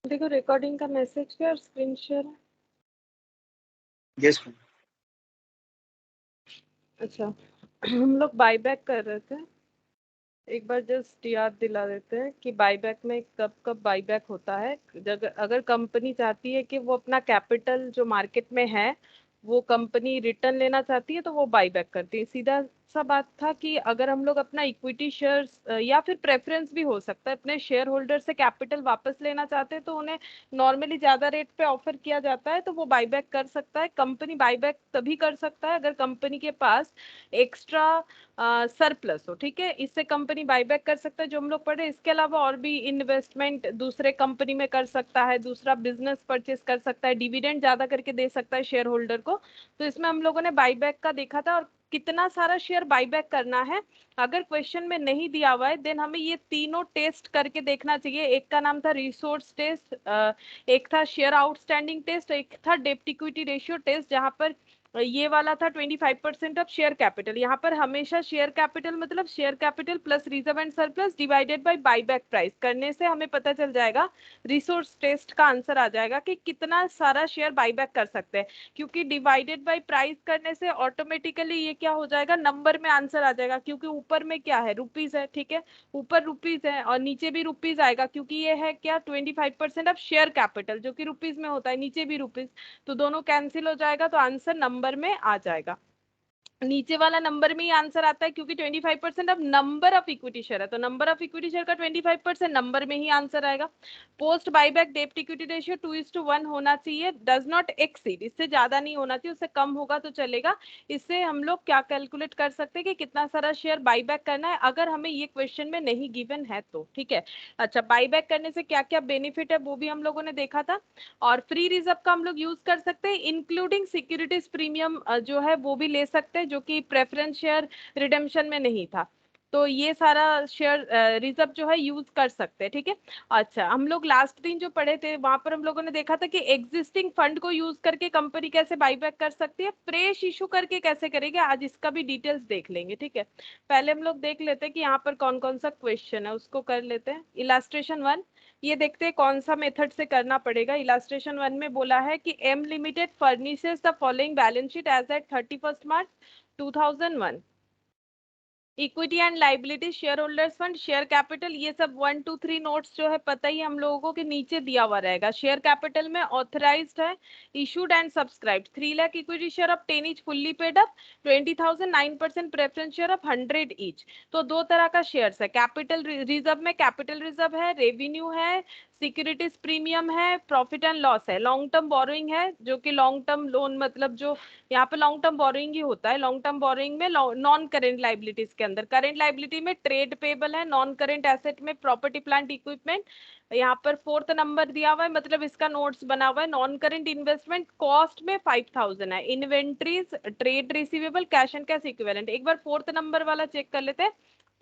देखो रिकॉर्डिंग का मैसेज क्या और स्क्रीन शेयर। यस। अच्छा हम लोग बाईबैक कर रहे थे, एक बार जस्ट याद दिला देते हैं कि बाईबैक में कब कब बाईबैक होता है। अगर कंपनी चाहती है कि वो अपना कैपिटल जो मार्केट में है वो कंपनी रिटर्न लेना चाहती है तो वो बाईबैक करती है। सीधा सा बात था कि अगर हम लोग अपना इक्विटी शेयर्स या फिर प्रेफरेंस भी हो सकता है अपने शेयर होल्डर से कैपिटल वापस लेना चाहते हैं तो उन्हें नॉर्मली ज्यादा रेट पे ऑफर किया जाता है तो वो बाईबैक कर सकता है। कंपनी बाईबैक तभी कर सकता है अगर कंपनी के पास एक्स्ट्रा सरप्लस हो, ठीक है। इससे कंपनी बाईबैक कर सकता है जो हम लोग पढ़े। इसके अलावा और भी इन्वेस्टमेंट दूसरे कंपनी में कर सकता है, दूसरा बिजनेस परचेस कर सकता है, डिविडेंड ज्यादा करके दे सकता है शेयर होल्डर को। तो इसमें हम लोगों ने बाईबैक का देखा था। और कितना सारा शेयर बाईबैक करना है अगर क्वेश्चन में नहीं दिया हुआ है देन हमें ये तीनों टेस्ट करके देखना चाहिए। एक का नाम था रिसोर्स टेस्ट, एक था शेयर आउटस्टैंडिंग टेस्ट, एक था डेप्ट इक्विटी रेशियो टेस्ट। जहां पर ये वाला था 25% ऑफ शेयर कैपिटल। यहाँ पर हमेशा शेयर कैपिटल मतलब share capital plus reserve and surplus divided by buyback price करने से हमें पता चल जाएगा। रिसोर्स टेस्ट का आंसर आ जाएगा कि कितना सारा शेयर बाईबैक कर सकते हैं, क्योंकि डिवाइडेड बाय प्राइस करने से ऑटोमेटिकली ये क्या हो जाएगा, नंबर में आंसर आ जाएगा। क्योंकि ऊपर में क्या है, रुपीज है, ठीक है, ऊपर रुपीज है और नीचे भी रुपीज आएगा क्योंकि ये है क्या 25% ऑफ शेयर कैपिटल जो कि रुपीज में होता है, नीचे भी रुपीज। तो दोनों कैंसिल हो जाएगा तो आंसर नंबर में आ जाएगा। नीचे वाला नंबर में ही आंसर आता है क्योंकि 25% of number of equity share है तो नंबर ऑफ इक्विटी शेयर का 25% नंबर में ही आंसर आएगा। पोस्ट बायबैक डेप्ट इक्विटी रेशियो 2:1 होना चाहिए, डज नॉट एक्सीड, इससे ज्यादा नहीं होना चाहिए, उससे कम होगा तो चलेगा। इससे हम लोग क्या कैलकुलेट कर सकते हैं कि कितना सारा शेयर बाईबैक करना है अगर हमें ये क्वेश्चन में नहीं गिवन है तो, ठीक है। अच्छा, बाईबैक करने से क्या क्या बेनिफिट है वो भी हम लोगों ने देखा था। और फ्री रिजर्व का हम लोग यूज कर सकते हैं इंक्लूडिंग सिक्योरिटीज प्रीमियम जो है वो भी ले सकते हैं जो कि प्रेफरेंस शेयर रिडेम्पशन में नहीं था। तो ये सारा शेयर रिजर्व जो है यूज कर सकते हैं, ठीक है। अच्छा, हम लोग लास्ट दिन जो पढ़े थे वहां पर हम लोगों ने देखा था कि एग्जिस्टिंग फंड को यूज करके कंपनी कैसे बाईबैक कर सकती है, फ्रेश इशू करके कैसे करेगी, आज इसका भी डिटेल्स देख लेंगे, ठीक है। पहले हम लोग देख लेते हैं कि यहाँ पर कौन कौन सा क्वेश्चन है, उसको कर लेते हैं। इलास्ट्रेशन 1, ये देखते हैं कौन सा मेथड से करना पड़ेगा। इलास्ट्रेशन 1 में बोला है कि M limited furnishes the following balance sheet as at 31 March 2001। Equity and liability, share holders fund, share capital, ये सब 1 2 3 नोट्स जो है पता ही हम लोगों को कि नीचे दिया हुआ रहेगा। शेयर कैपिटल में ऑथराइज्ड है, issued and subscribed 3 lakh equity share of 10 each fully paid up, 20,000 9% preference share of 100 each. तो दो तरह का शेयर्स है, कैपिटल रिजर्व में कैपिटल रिजर्व है, रेवेन्यू है, सिक्योरिटीज प्रीमियम है, प्रॉफिट एंड लॉस है, लॉन्ग टर्म बोरोइंग है जो कि लॉन्ग टर्म लोन मतलब जो यहाँ पे लॉन्ग टर्म बोरोइंग ही होता है। लॉन्ग टर्म बोरोइंग में नॉन करेंट लाइबिलिटीज के अंदर, करेंट लाइबिलिटी में ट्रेड पेबल है, नॉन करेंट एसेट में प्रॉपर्टी प्लांट इक्विपमेंट। यहाँ पर 4th नंबर दिया हुआ है मतलब इसका नोट्स बना हुआ है। नॉन करेंट इन्वेस्टमेंट कॉस्ट में 5,000 है, inventories, trade receivable, cash and cash equivalent. एक बार 4th नंबर वाला चेक कर लेते हैं।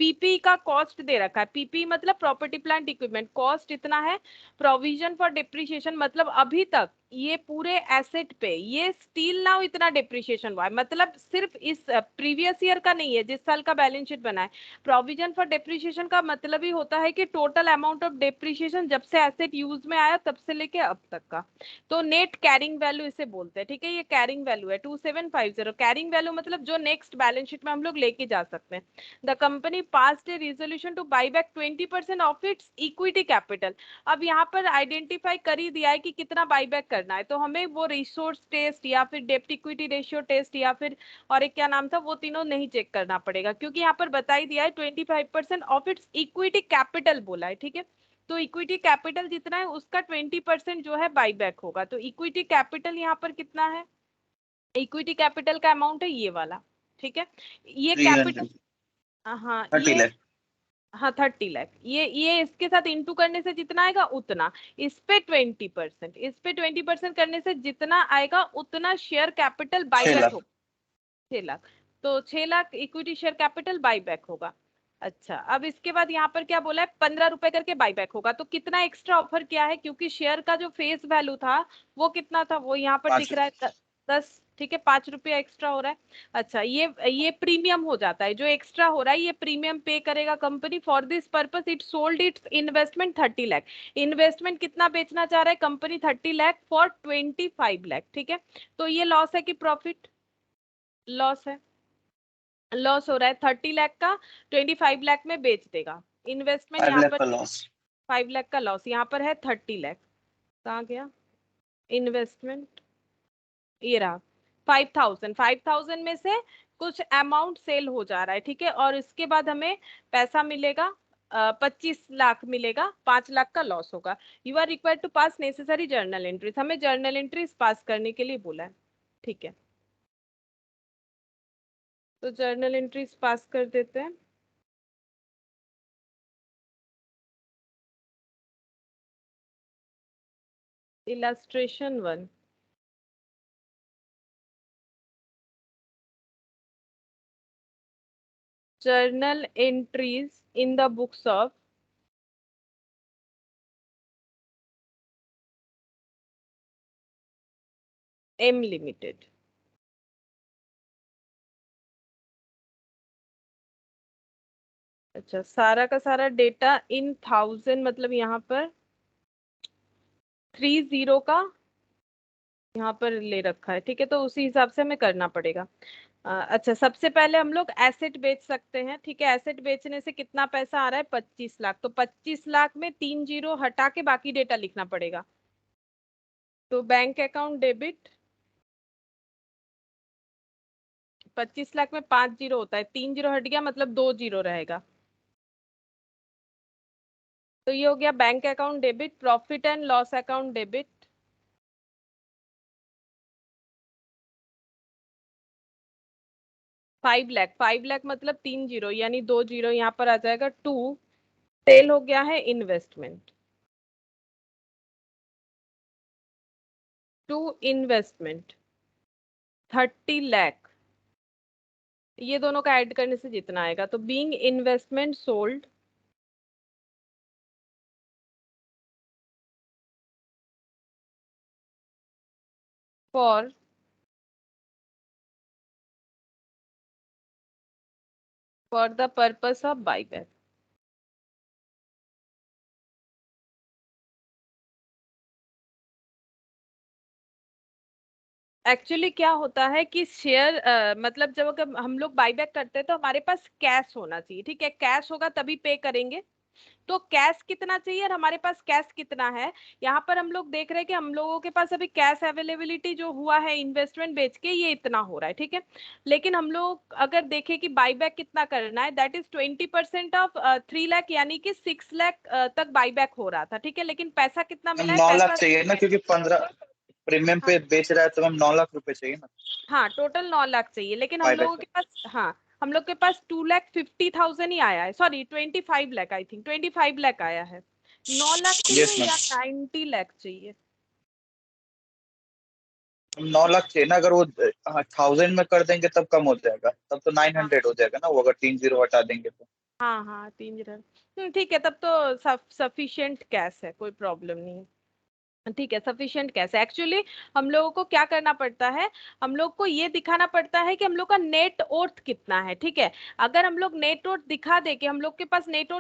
पीपी का कॉस्ट दे रखा है, पीपी मतलब प्रॉपर्टी प्लांट इक्विपमेंट, कॉस्ट इतना है। प्रोविजन फॉर डिप्रिसिएशन मतलब अभी तक ये पूरे एसेट पे ये स्टील नाउ इतना डिप्रिसिएशन हुआ है, मतलब सिर्फ इस प्रीवियस ईयर का नहीं है जिस साल का बैलेंस शीट बना है। प्रोविजन फॉर डिप्रिसिएशन का मतलब ही होता है कि टोटल अमाउंट ऑफ डिप्रिसिएशन जब से एसेट यूज में आया तब से लेके अब तक का। तो नेट कैरिंग वैल्यू इसे बोलते हैं, ठीक है। ये कैरिंग वैल्यू है 2750। कैरिंग वैल्यू मतलब जो नेक्स्ट बैलेंस शीट में हम लोग लेके जा सकते हैं। The company passed a resolution two by back 20% of its equity capital. अब यहाँ पर आइडेंटिफाई कर ही दिया है कि कितना बाईबैक करना है तो हमें वो रिसोर्स टेस्ट या फिर डेप्ट इक्विटी रेशियो टेस्ट या फिर और एक क्या नाम था वो तीनों नहीं चेक करना पड़ेगा क्योंकि यहाँ पर बता ही दिया है 25% ऑफ इट्स इक्विटी कैपिटल बोला है, ठीक है। तो इक्विटी कैपिटल जितना है उसका 20% जो है बाईबैक होगा। तो इक्विटी कैपिटल यहाँ पर कितना है, इक्विटी कैपिटल का अमाउंट है ये वाला, ठीक है। ये कैपिटल, 300, हाँ 30 ये, लाख। हाँ 30 लाख, ये इसके साथ इंटू करने से जितना आएगा उतना, इस पे 20%, इस पे 20% करने से जितना आएगा उतना शेयर कैपिटल 6 बाईबैक लाख। होगा, 6 लाख। तो 6 lakh equity share capital buyback होगा। अच्छा, अब इसके बाद यहाँ पर क्या बोला है, 15 रुपए करके बाईबैक होगा। तो कितना एक्स्ट्रा ऑफर किया है क्योंकि शेयर का जो फेस वैल्यू था वो कितना था, वो यहाँ पर 5 दिख रहा है 10, ठीक है, 5 रुपया एक्स्ट्रा हो रहा है। अच्छा, ये प्रीमियम हो जाता है, जो एक्स्ट्रा हो रहा है ये प्रीमियम पे करेगा company. For this purpose it sold it's investment 30 lakh. Investment कितना बेचना चाह रहा है कंपनी? 30 लाख फॉर 25 लाख, ठीक है। तो ये लॉस है कि प्रॉफिट? लॉस है। लॉस हो रहा है, 30 लाख का 25 लाख में बेच देगा। इन्वेस्टमेंट 5 यहाँ लाख पर का लॉस। 5 लाख का लॉस, यहाँ पर है 30 लाख। कहाँ गया इन्वेस्टमेंट? ये रहा 5,000। 5,000 में से कुछ अमाउंट सेल हो जा रहा है, ठीक है, और इसके बाद हमें पैसा मिलेगा 25 लाख मिलेगा, 5 लाख का लॉस होगा। You are required to pass necessary journal entries, हमें जर्नल एंट्रीज पास करने के लिए बोला है, ठीक है। तो जर्नल एंट्रीज पास कर देते हैं। Illustration 1, journal entries in the books of M Limited। अच्छा, सारा का सारा डेटा इन 1000, मतलब यहाँ पर 30 का यहाँ पर ले रखा है, ठीक है, तो उसी हिसाब से हमें करना पड़ेगा। अच्छा, सबसे पहले हम लोग एसेट बेच सकते हैं, ठीक है। एसेट बेचने से कितना पैसा आ रहा है? 25 लाख। तो 25 लाख में 3 जीरो हटा के बाकी डेटा लिखना पड़ेगा। तो बैंक अकाउंट डेबिट, 25 लाख में 5 जीरो होता है, 3 जीरो हट गया मतलब 2 जीरो रहेगा। तो ये हो गया bank account debit. Profit and loss account debit, 5 lakh. 5 lakh मतलब 3 जीरो, यानी 2 जीरो यहाँ पर आ जाएगा 2। सेल हो गया है इन्वेस्टमेंट, टू इन्वेस्टमेंट 30 लाख। ये दोनों का ऐड करने से जितना आएगा, तो being investment sold for the purpose of buyback. Actually क्या होता है कि शेयर मतलब जब अगर हम लोग बाईबैक करते हैं तो हमारे पास कैश होना चाहिए, ठीक है। कैश होगा तभी पे करेंगे। तो कैश कितना चाहिए और हमारे पास कैश कितना है? यहाँ पर हम लोग देख रहे हैं कि हम लोगों के पास अभी कैश अवेलेबिलिटी जो हुआ है इन्वेस्टमेंट बेच के, ये इतना हो रहा है, ठीक है। लेकिन हम लोग अगर देखें कि बाईबैक कितना करना है, दैट इज 20% ऑफ 3 लाख, यानी कि 6 लाख तक बाईबैक हो रहा था, ठीक है। लेकिन पैसा कितना हम मिला है? 9 लाख पैसा, चाहिए ना, क्योंकि 15 प्रीमियम हाँ, पे बेच रहा है, तो हम 9 लाख रुपए चाहिए ना हाँ, टोटल 9 लाख चाहिए, लेकिन हम बायबैक लोगों पे। के पास, हाँ, हम लोग के पास 2,50,000 ही आया है। Sorry, 25 lakh, I think 25 lakh आया है। 9 लाख यस चाहिए मैम, या 90 लाख चाहिए? हम 9 लाख चाहिए ना। अगर वो 1000 में कर देंगे तब कम हो जाएगा, तब तो 900 हो जाएगा ना, वो अगर 3 जीरो हटा देंगे तो। हाँ, हाँ, 3 ठीक है, तब तो सफिशिएंट कैश है, कोई प्रॉब्लम नहीं है। ठीक है, सफिशिएंट कैश है। एक्चुअली हम लोगों को क्या करना पड़ता है, हम लोग को ये दिखाना पड़ता है कि हम लोग का नेट वर्थ कितना है, ठीक है। अगर हम लोग नेट वर्थ दिखा दे कि हम लोग के पास नेट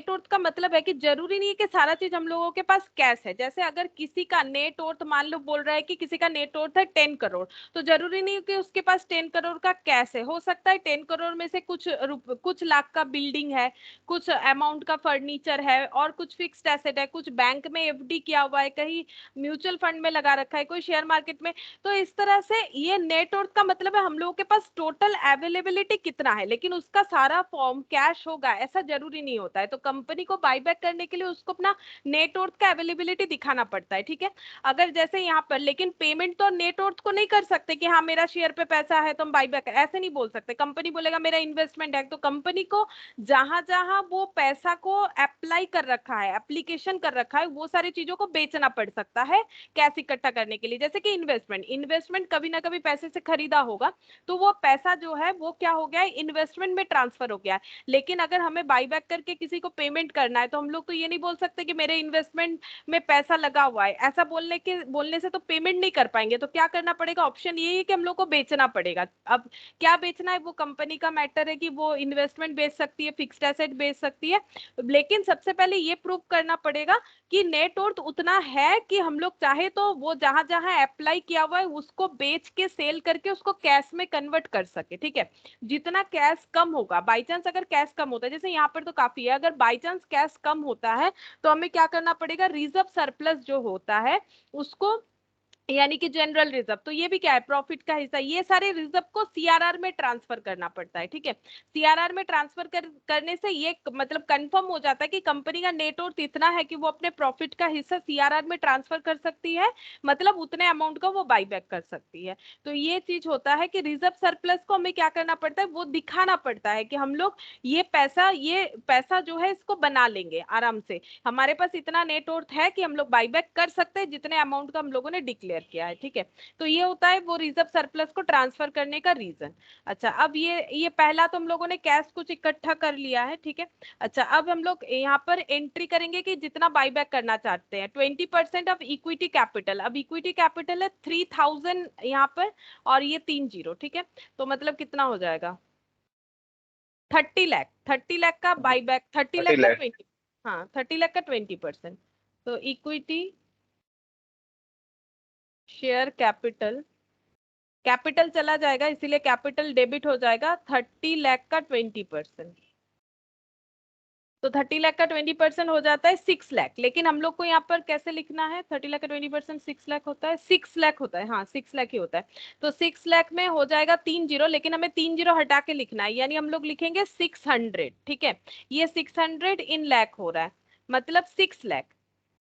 वर्थ का मतलब है कि जरूरी नहीं है कि सारा चीज हम लोगों के पास कैश है। जैसे अगर किसी का नेट वर्थ मान लो बोल रहा है कि किसी का नेट वर्थ है 10 करोड़, तो जरूरी नहीं है कि उसके पास 10 करोड़ का कैश है। हो सकता है 10 करोड़ में से कुछ लाख का बिल्डिंग है, कुछ अमाउंट का फर्नीचर है, और कुछ फिक्स्ड एसेट है, कुछ बैंक में एफडी किया हुआ है, कहीं म्यूचुअल फंड में लगा रखा है, कोई शेयर मार्केट में। तो इस तरह से ये नेट वर्थ का मतलब है हम लोगों के पास टोटल अवेलेबिलिटी कितना है, लेकिन उसका सारा फॉर्म कैश होगा ऐसा जरूरी नहीं होता है। तो कंपनी को बाईबैक करने के लिए उसको अपना नेट वर्थ का अवेलेबिलिटी दिखाना पड़ता है, ठीक है। अगर जैसे यहाँ पर, लेकिन पेमेंट तो नेट वर्थ को नहीं कर सकते कि हाँ मेरा शेयर पे पैसा है तो हम बाईबैक, ऐसे नहीं बोल सकते। कंपनी बोलेगा मेरा इन्वेस्टमेंट है, तो कंपनी को जहां जहां वो पैसा को अप्लाई कर रखा है, एप्लीकेशन कर रखा है, वो सारी चीजों को बेचना पड़ सकता सकता है कैश इकट्ठा करने के लिए। जैसे कि इन्वेस्टमेंट कभी ना कभी पैसे से खरीदा होगा, तो वो पैसा जो है वो क्या हो गया है, इन्वेस्टमेंट में ट्रांसफर हो गया है। लेकिन अगर हमें बाईबैक करके किसी को पेमेंट करना है, तो हम लोग तो ये नहीं बोल सकते कि मेरे इन्वेस्टमेंट में पैसा लगा हुआ है। ऐसा बोलने से तो पेमेंट नहीं कर पाएंगे। तो क्या करना पड़ेगा, ऑप्शन ये है कि हम लोग को बेचना पड़ेगा। अब क्या बेचना है वो कंपनी का मैटर है कि वो इन्वेस्टमेंट बेच सकती है, फिक्स्ड एसेट बेच सकती है, लेकिन सबसे पहले ये प्रूव करना पड़ेगा कि नेट वर्थ उतना है कि हम लोग चाहे तो वो जहां जहां अप्लाई किया हुआ है उसको बेच के सेल करके उसको कैश में कन्वर्ट कर सके। ठीक है, जितना कैश कम होगा, बाई चांस अगर कैश कम होता है, जैसे यहाँ पर तो काफी है, अगर बाई चांस कैश कम होता है तो हमें क्या करना पड़ेगा, रिजर्व सरप्लस जो होता है उसको, यानी कि जनरल रिजर्व, तो ये भी क्या है, प्रॉफिट का हिस्सा, ये सारे रिजर्व को सीआरआर में ट्रांसफर करना पड़ता है। ठीक है, सीआरआर में ट्रांसफर करने से ये मतलब कंफर्म हो जाता है कि कंपनी का नेट वर्थ इतना है कि वो अपने प्रॉफिट का हिस्सा सीआरआर में ट्रांसफर कर सकती है, मतलब उतने अमाउंट का वो बाई बैक कर सकती है। तो ये चीज होता है कि रिजर्व सरप्लस को हमें क्या करना पड़ता है, वो दिखाना पड़ता है कि हम लोग ये पैसा जो है इसको बना लेंगे आराम से, हमारे पास इतना नेट वर्थ है कि हम लोग बाई बैक कर सकते हैं जितने अमाउंट का हम लोगों ने डिक्लेयर किया है। ठीक है, तो ये होता है वो रिजर्व सरप्लस को ट्रांसफर करने का रीजन। अच्छा, अब ये पहला तो हम लोगों ने कैश कुछ इकट्ठा कर लिया है। ठीक है, अच्छा अब हम लोग यहाँ पर एंट्री करेंगे कि जितना बाईबैक करना चाहते हैं, 20% ऑफ इक्विटी कैपिटल। अब इक्विटी कैपिटल है 3000 यहाँ पर, और ये 3 जीरो। ठीक है, तो मतलब कितना हो जाएगा, 30 लाख। 30 लाख का बाईबैक, 30 लाख का 30 लाख। 20, हाँ 30 लाख का 20%। तो इक्विटी शेयर कैपिटल चला जाएगा, इसीलिए कैपिटल डेबिट हो जाएगा 30 लाख का 20%। तो 30 लाख का 20% हो जाता है 6 लाख। लेकिन हम लोग को यहाँ पर कैसे लिखना है, 30 लाख का 20% 6 लाख होता है, 6 लाख होता है, हाँ 6 लाख ही होता है। तो 6 लाख में हो जाएगा 3 जीरो, लेकिन हमें 3 जीरो हटा के लिखना है, यानी हम लोग लिखेंगे 600। ठीक है, ये 600 इन लैख हो रहा है, मतलब 6 लाख।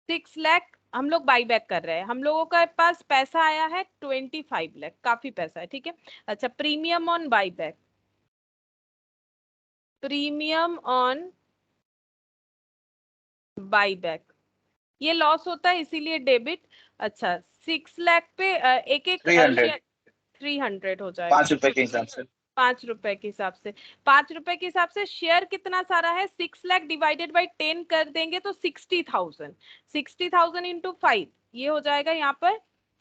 6 लाख हम लोग बाई बैक कर रहे हैं, हम लोगों के पास पैसा आया है 25 लाख, काफी पैसा है। ठीक है, अच्छा premium on by back, premium on by back, ये लॉस होता है इसीलिए डेबिट। अच्छा 6 लाख पे एक एक 300। शेयर 300 हो जाएगा, 5 रुपए के हिसाब से। 5 रुपए के हिसाब से। 5 रुपए के हिसाब से शेयर कितना सारा है, 6 लाख डिवाइडेड बाई 10 कर देंगे तो 60,000, 60,000 इंटू 5, ये हो जाएगा यहाँ पर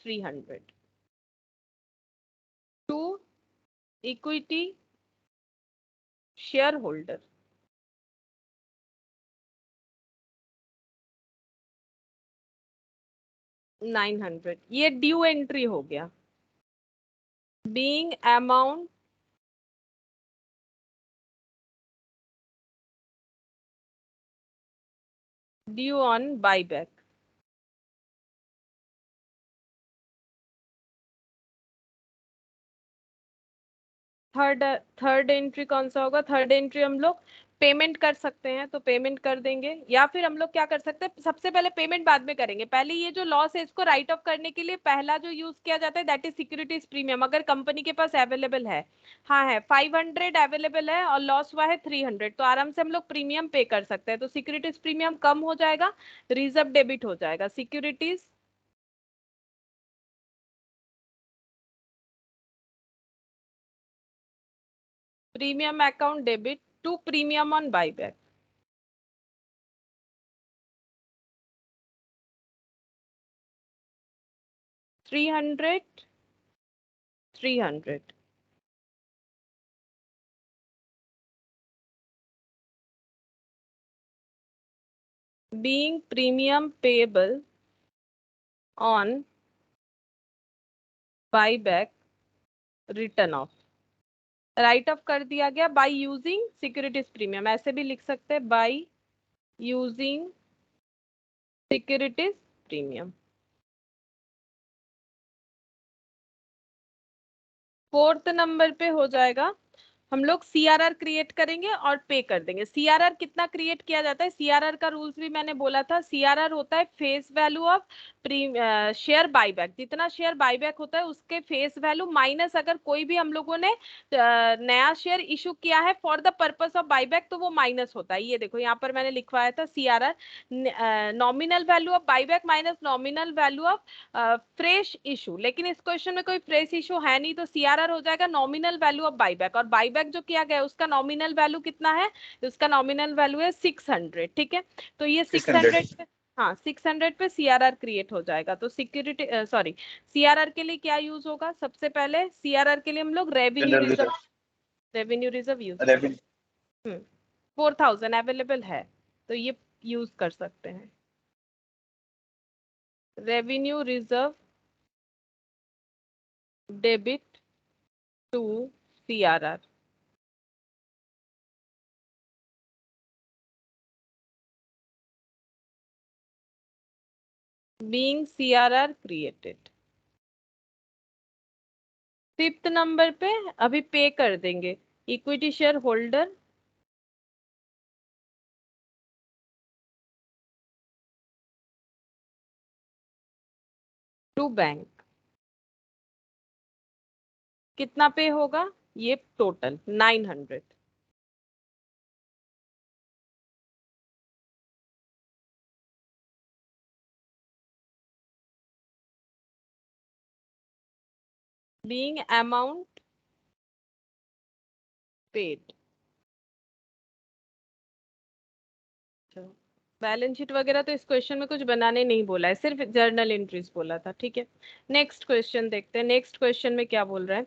300। टू इक्विटी शेयर होल्डर, 900, ये ड्यू एंट्री हो गया, being amount due on buyback. Third entry कौन सा होगा, थर्ड एंट्री हम लोग पेमेंट कर सकते हैं, तो पेमेंट कर देंगे, या फिर हम लोग क्या कर सकते हैं, सबसे पहले पेमेंट बाद में करेंगे, पहले ये जो लॉस है इसको राइट ऑफ करने के लिए पहला जो यूज किया जाता है दैट इज सिक्योरिटीज प्रीमियम, अगर कंपनी के पास अवेलेबल है। हाँ है, 500 अवेलेबल है और लॉस हुआ है 300, तो आराम से हम लोग प्रीमियम पे कर सकते हैं, तो सिक्योरिटीज प्रीमियम कम हो जाएगा, रिजर्व डेबिट हो जाएगा, securities premium account debit to premium on buyback. 300 300 being premium payable on buyback written off, write off कर दिया गया बाय यूजिंग सिक्योरिटीज प्रीमियम, ऐसे भी लिख सकते हैं by using securities premium. Fourth number पे हो जाएगा हम लोग सीआरआर क्रिएट करेंगे और पे कर देंगे। सीआरआर कितना क्रिएट किया जाता है, सीआरआर का रूल्स भी मैंने बोला था। सीआरआर होता है face value of share buyback, जितना शेयर बायबैक होता है उसके फेस वैल्यू माइनस अगर कोई भी हम लोगों ने नया शेयर इशू किया है for the purpose of buyback तो वो माइनस होता है। ये देखो यहाँ पर मैंने लिखवाया था CRR nominal value of buyback minus nominal value of fresh issue, लेकिन इस क्वेश्चन में कोई फ्रेश इशू है नहीं तो सीआरआर हो जाएगा नॉमिनल वैल्यू ऑफ बायबैक, और बायबैक जो किया गया है उसका नॉमिनल वैल्यू कितना है, उसका नॉमिनल वैल्यू है 600। ठीक है, तो ये 600। 600 हाँ 600 पे सीआरआर क्रिएट हो जाएगा। तो सिक्योरिटी सॉरी सीआरआर के लिए क्या यूज होगा, सबसे पहले सीआरआर के लिए हम लोग revenue general reserve, reserve. Revenue reserve use करें। रेवेन्यू 4000 अवेलेबल है तो ये यूज कर सकते हैं। Revenue reserve debit to CRR. being CRR created। Fifth number पे अभी पे कर देंगे equity share holder to bank. कितना पे होगा, ये total 900। being amount paid। Balance sheet वगैरह तो इस क्वेश्चन में कुछ बनाने नहीं बोला है, सिर्फ जर्नल एंट्रीज बोला था। ठीक है, नेक्स्ट क्वेश्चन देखते हैं। नेक्स्ट क्वेश्चन में क्या बोल रहा है,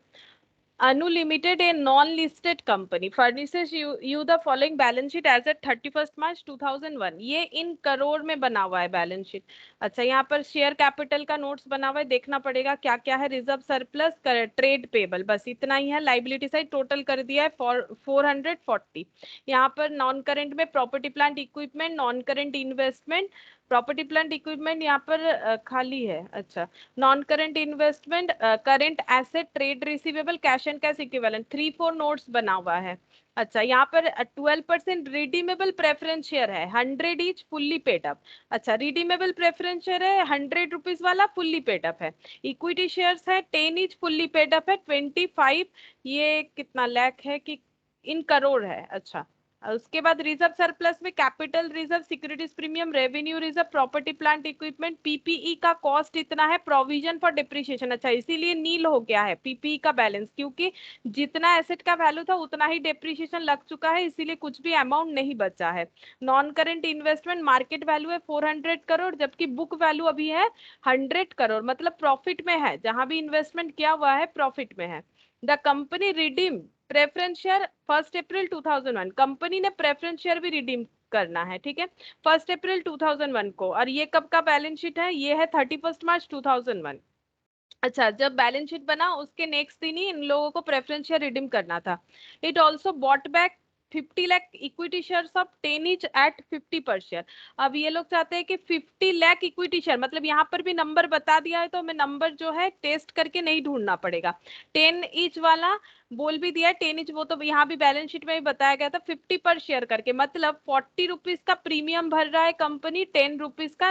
Anu Limited, a non-listed company, furnishes you the following balance sheet as at 31st March 2001। ये इन करोड़ में बना हुआ है बैलेंस शीट। अच्छा, यहाँ पर शेयर कैपिटल का नोट्स बना हुआ है, देखना पड़ेगा क्या क्या है। रिजर्व सरप्लस, ट्रेड पेबल, बस इतना ही है। लाइबिलिटी साइड टोटल कर दिया है 440। यहाँ पर नॉन करेंट में property plant equipment, non current investment, property plant equipment यहाँ पर खाली है। अच्छा, non current investment, current asset, trade receivable, cash and cash equivalent, 3-4 notes बना हुआ है। अच्छा, यहाँ पर 12% रिडीमेबल प्रेफरेंस शेयर है, 100 ईच, फुल्ली पेड अप। अच्छा, रिडीमेबल प्रेफरेंस शेयर है 100 रुपीज वाला, फुल्ली पेड अप है। इक्विटी शेयर्स है 10 ईच, फुल्ली पेड अप है 25। ये कितना लाख है कि इन करोड़ है। अच्छा, उसके बाद रिजर्व सरप्लस में capital reserve, securities premium, revenue reserve, property plant equipment, PPE का कॉस्ट इतना है, प्रोविजन फॉर डिप्रिसिएशन। अच्छा, इसीलिए नील हो गया है पीपीई का बैलेंस, क्योंकि जितना एसेट का वैल्यू था उतना ही डिप्रिसिएशन लग चुका है, इसीलिए कुछ भी अमाउंट नहीं बचा है। Non current investment, market value है 400 करोड़, जबकि बुक वैल्यू अभी है 100 करोड़, मतलब प्रॉफिट में है, जहां भी इन्वेस्टमेंट किया हुआ है प्रॉफिट में है। The company redeem preference share 1 April 2001, company ने प्रेफरेंस शेयर भी रिडीम करना है। ठीक है, 1 अप्रैल 2001 को, और ये कब का बैलेंस शीट है, ये है 31 मार्च 2001। अच्छा, जब बैलेंस शीट बना उसके नेक्स्ट दिन ही इन लोगों को प्रेफरेंस शेयर रिडीम करना था। It also bought back 50 lakh equity shares of 10 each eight 50 पर शेयर। अब ये लोग चाहते हैं कि 50 लाख इक्विटी शेयर, मतलब यहाँ पर भी नंबर बता दिया है तो हमें नंबर जो है टेस्ट करके नहीं ढूंढना पड़ेगा। 10 ईच वाला बोल भी दिया, 10 इंच वो तो यहाँ भी बैलेंस शीट में भी बताया गया था 50 पर शेयर करके, मतलब 40 रुपीज का प्रीमियम भर रहा है कंपनी, 10 रुपीज का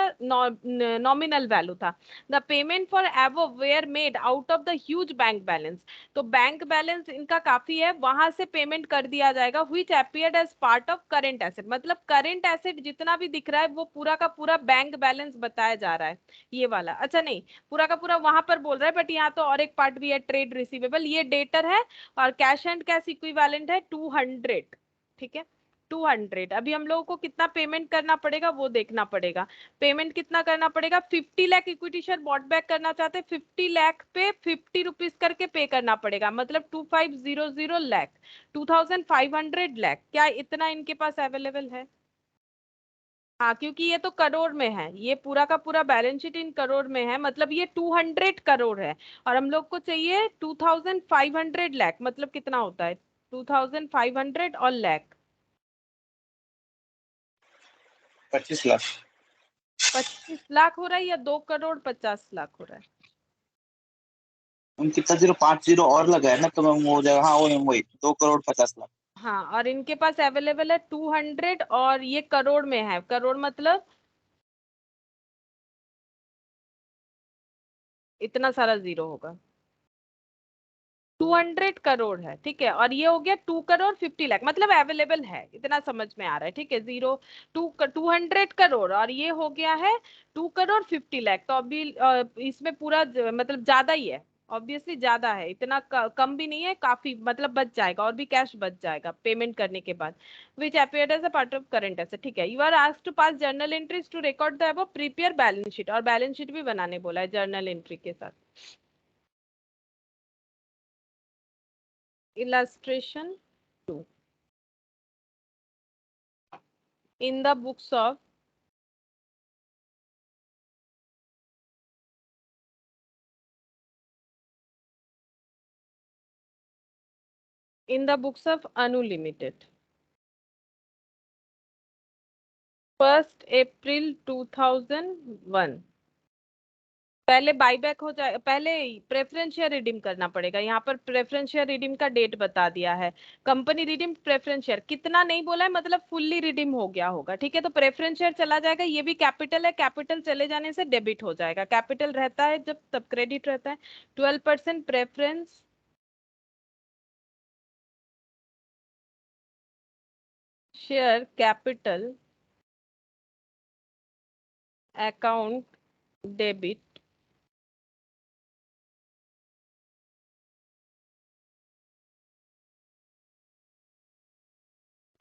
नॉमिनल वैल्यू था। The payment for above were made out of the huge bank balance, तो बैंक बैलेंस इनका काफी है, वहां से पेमेंट कर दिया जाएगा। Which appeared as part of current asset, मतलब करेंट एसेट जितना भी दिख रहा है वो पूरा का पूरा बैंक बैलेंस बताया जा रहा है, ये वाला। अच्छा नहीं, पूरा का पूरा वहां पर बोल रहा है, बट यहाँ तो और एक पार्ट भी है, ट्रेड रिसीवेबल, ये डेटर है, और कैश एंड कैश इक्विवेलेंट है 200। ठीक है, 200। अभी हम लोगों को कितना पेमेंट करना पड़ेगा वो देखना पड़ेगा। पेमेंट कितना करना पड़ेगा, 50 lakh equity share bought back करना चाहते हैं, 50 लाख पे 50 रुपीज करके पे करना पड़ेगा, मतलब 2500 लाख, 2500 लाख। क्या इतना इनके पास अवेलेबल है? हाँ, क्योंकि ये तो करोड़ में है, ये पूरा का पूरा बैलेंस शीट इन करोड़ में है, मतलब ये 200 करोड़ है, और हम लोग को चाहिए 2500 लाख, मतलब कितना होता है 2500 और लाख, 25 लाख। 25 लाख हो रहा है या 2 करोड़ 50 लाख हो रहा है? हम कितना 0 5 0 और लगा है ना, तो मैम हो जाएगा। हाँ वही 2 करोड़ 50 लाख। हाँ, और इनके पास अवेलेबल है 200, और ये करोड़ में है। करोड़ मतलब इतना सारा जीरो होगा। 200 करोड़ है, ठीक है। और ये हो गया 2 करोड़ 50 लाख, मतलब अवेलेबल है, इतना समझ में आ रहा है, ठीक है। 200 करोड़ और ये हो गया है 2 करोड़ 50 लाख। तो अभी इसमें पूरा मतलब ज्यादा ही है, ऑब्वियसली ज्यादा है। इतना कम भी नहीं है, काफी मतलब बच जाएगा, और भी कैश बच जाएगा पेमेंट करने के बाद। Which appeared as a part of current asset, ठीक है। You are asked to pass journal entries to record the above, prepare balance sheet, और बैलेंस शीट भी बनाने बोला है जर्नल एंट्री के साथ। Illustration 2. In the books of Anu Limited, 1st April 2001, पहले बाईबैक हो जाए, पहले प्रेफरेंस शेयर रिडीम करना पड़ेगा। यहाँ पर प्रेफरेंस शेयर रिडीम का डेट बता दिया है। कंपनी रिडीम प्रेफरेंस शेयर कितना नहीं बोला है, मतलब फुल्ली रिडीम हो गया होगा, ठीक है। तो प्रेफरेंस शेयर चला जाएगा, ये भी कैपिटल है, कैपिटल चले जाने से डेबिट हो जाएगा। कैपिटल रहता है जब तब क्रेडिट रहता है। 12% preference share capital account debit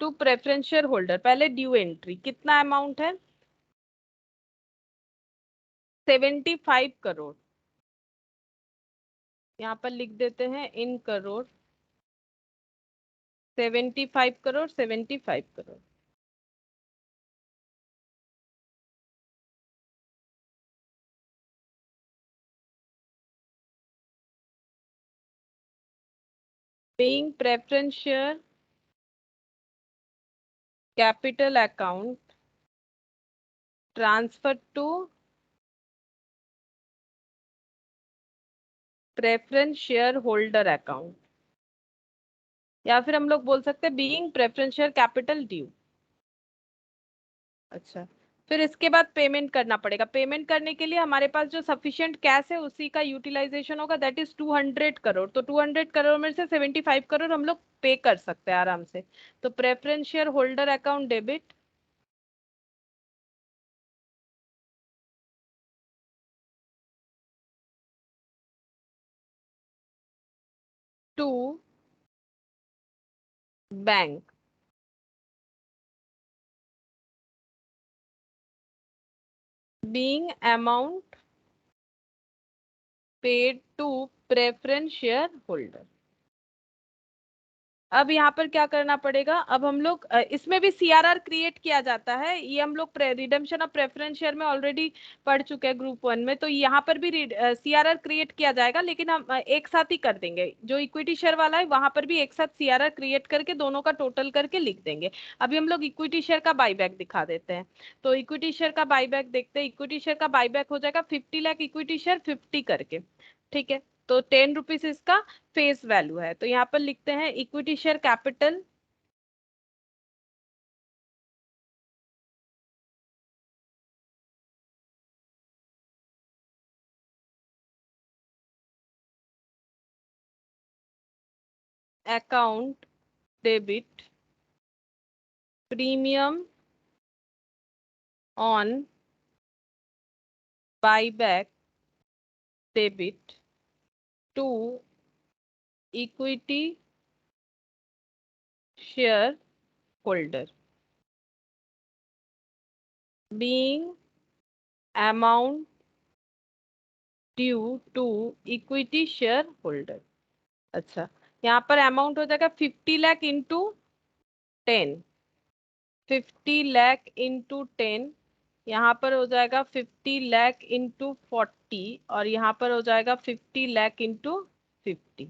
to preference share holder. पहले ड्यू एंट्री कितना अमाउंट है, 75 करोड़। यहाँ पर लिख देते हैं इन crore, 75 crore, 75 crore. Paying preference share capital account transferred to preference shareholder account, या फिर हम लोग बोल सकते हैं being preference share capital due. अच्छा, फिर इसके बाद पेमेंट करना पड़ेगा। पेमेंट करने के लिए हमारे पास जो सफिशिएंट कैश है उसी का यूटिलाइजेशन होगा, दैट इज 200 करोड़। तो 200 करोड़ में से 75 करोड़ हम लोग पे कर सकते हैं आराम से। तो preference share holder account debit to bank, being amount paid to preference shareholder। अब यहाँ पर क्या करना पड़ेगा, अब हम लोग इसमें भी सीआरआर क्रिएट किया जाता है। ये हम लोग रिडम्पशन ऑफ प्रेफरेंस शेयर में ऑलरेडी पढ़ चुके हैं ग्रुप 1 में। तो यहाँ पर भी सीआरआर क्रिएट किया जाएगा, लेकिन हम एक साथ ही कर देंगे। जो इक्विटी शेयर वाला है वहां पर भी एक साथ सीआरआर क्रिएट करके दोनों का टोटल करके लिख देंगे। अभी हम लोग इक्विटी शेयर का बाईबैक दिखा देते हैं। तो इक्विटी शेयर का बाईबैक देखते हैं। इक्विटी शेयर का बाईबैक हो जाएगा 50 लाख इक्विटी शेयर 50 करके, ठीक है। तो 10 रुपीज इसका फेस वैल्यू है। तो यहाँ पर लिखते हैं equity share capital account debit premium on buyback debit to equity share holder being amount due to equity share holder. अच्छा, यहाँ पर अमाउंट हो जाएगा 50 लाख इंटू 10, 50 लाख इंटू 10। यहाँ पर हो जाएगा 50 लाख इंटू 40, और यहाँ पर हो जाएगा 50 लाख इंटू 50।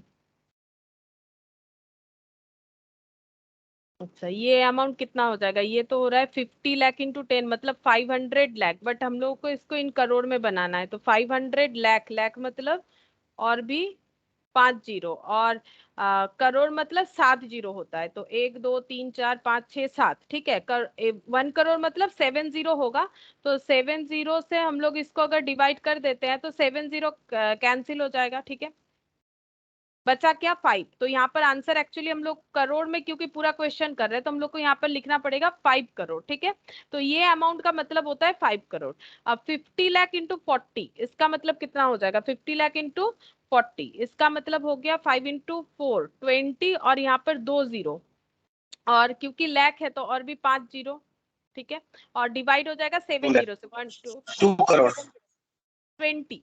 अच्छा, ये अमाउंट कितना हो जाएगा, ये तो हो रहा है 50 लाख इंटू 10 मतलब 500 लाख, बट हम लोग को इसको इन करोड़ में बनाना है। तो 500 लाख, लाख मतलब और भी 50 और करोड़ मतलब 7 जीरो होता है, तो 1 2 3 4 5 6 7, ठीक है। 1 करोड़ मतलब 7 जीरो होगा, तो 7 जीरो से हम लोग इसको अगर डिवाइड कर देते हैं तो 7 जीरो कैंसिल हो जाएगा, ठीक है। बचा क्या 5, तो यहाँ पर आंसर एक्चुअली हम लोग करोड़ में, क्योंकि पूरा क्वेश्चन कर रहे हैं तो हम लोग को यहाँ पर लिखना पड़ेगा 5 करोड़, ठीक है। तो ये अमाउंट का मतलब होता है 5 करोड़। अब 50 लाख इंटू 40, इसका मतलब कितना हो जाएगा, 50 लाख इंटू 40, इसका मतलब हो गया 5 इंटू 4 20, और यहाँ पर 2 जीरो, और क्योंकि लाख है तो और भी 5 जीरो, ठीक है। और डिवाइड हो जाएगा 7 जीरो से, 1 2 2 करोड़ 20,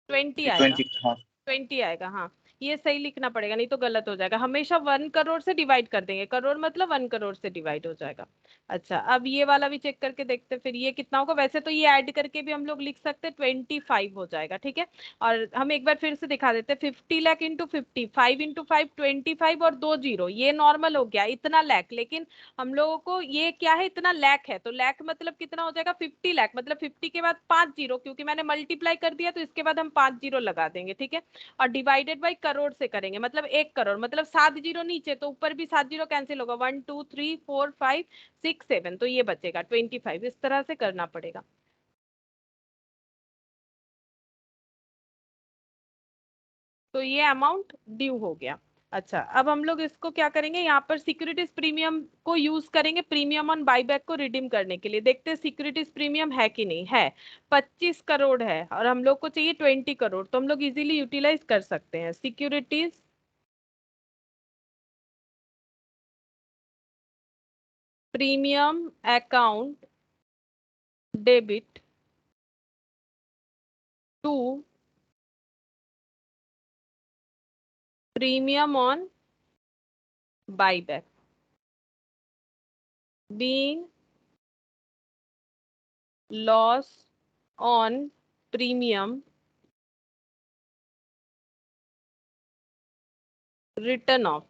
20 आएगा, 20, हाँ। 20 आएगा, हाँ। ये सही लिखना पड़ेगा, नहीं तो गलत हो जाएगा। हमेशा 1 करोड़ से डिवाइड कर देंगे, करोड़ मतलब 1 करोड़ से डिवाइड हो जाएगा। अच्छा, अब ये वाला भी चेक करके देखते हैं फिर ये कितना होगा। वैसे तो ये ऐड करके भी हम लोग लिख सकते हैं, 25 हो जाएगा, ठीक है। और हम एक बार फिर से दिखा देते हैं, 50 लाख इंटू 50, 5 इंटू 5 25, और 2 जीरो, ये नॉर्मल हो गया इतना लाख। लेकिन हम लोगों को ये क्या है, इतना लाख है, तो लाख मतलब कितना हो जाएगा 50 लाख, मतलब 50 के बाद 5 जीरो, क्योंकि मैंने मल्टीप्लाई कर दिया तो इसके बाद हम 5 जीरो लगा देंगे, ठीक है। और डिवाइडेड बाई करोड़ से करेंगे, मतलब 1 करोड़, मतलब 7 जीरो नीचे तो ऊपर भी 7 जीरो कैंसिल होगा, 1 2 3 4 5 6 7, तो ये बचेगा 25, इस तरह से करना पड़ेगा। तो ये अमाउंट ड्यू हो गया। अच्छा, अब हम लोग इसको क्या करेंगे, यहाँ पर सिक्योरिटीज प्रीमियम को यूज करेंगे प्रीमियम ऑन बाईबैक को रिडीम करने के लिए। देखते हैं सिक्योरिटीज प्रीमियम है कि नहीं है। 25 करोड़ है और हम लोग को चाहिए 20 करोड़, तो हम लोग इजीली यूटिलाइज कर सकते हैं securities premium account debit to premium on buyback being loss on premium written off।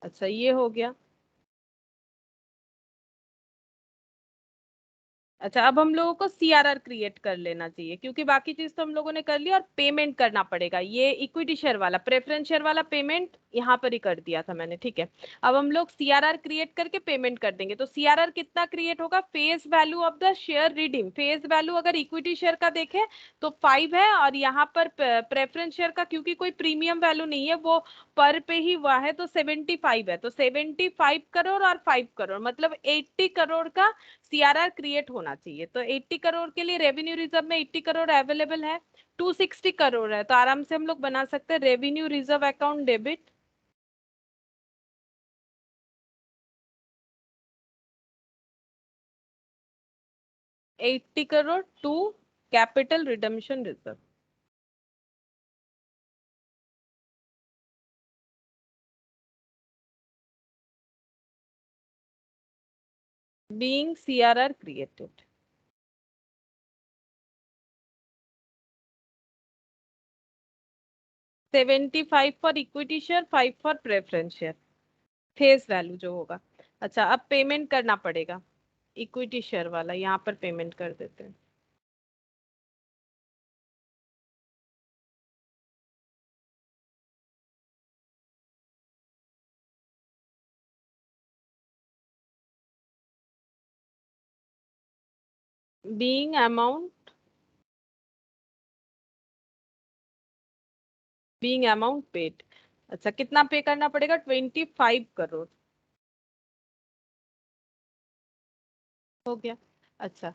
अच्छा, ये हो गया। अच्छा, अब हम लोगों को सीआरआर क्रिएट कर लेना चाहिए, क्योंकि बाकी चीज तो हम लोगों ने कर लिया, और पेमेंट करना पड़ेगा। ये इक्विटी शेयर वाला, प्रेफरेंस शेयर वाला पेमेंट यहाँ पर ही कर दिया था मैंने, ठीक है। अब हम लोग सीआरआर क्रिएट करके पेमेंट कर देंगे। तो सीआरआर कितना क्रिएट होगा, face value of the share redeem. Face value अगर इक्विटी शेयर का देखें तो 5 है, और यहाँ पर प्रेफरेंस शेयर का क्योंकि कोई प्रीमियम वैल्यू नहीं है, वो पर पे ही हुआ है, तो 75 है। तो 75 करोड़ और 5 करोड़ मतलब 80 करोड़ का सीआरआर क्रिएट होना चाहिए। तो 80 करोड़ के लिए रेवेन्यू रिजर्व में 80 करोड़ अवेलेबल है, 260 करोड़ है, तो आराम से हम लोग बना सकते हैं revenue reserve account debit 80 crore to capital redemption reserve being CRR created। 75 for equity share, 5 for preference share, face value जो होगा। अच्छा, अब पेमेंट करना पड़ेगा, इक्विटी शेयर वाला यहाँ पर पेमेंट कर देते हैं। Being amount being amount paid. अच्छा, कितना पे करना पड़ेगा, 25 करोड़ हो गया। अच्छा,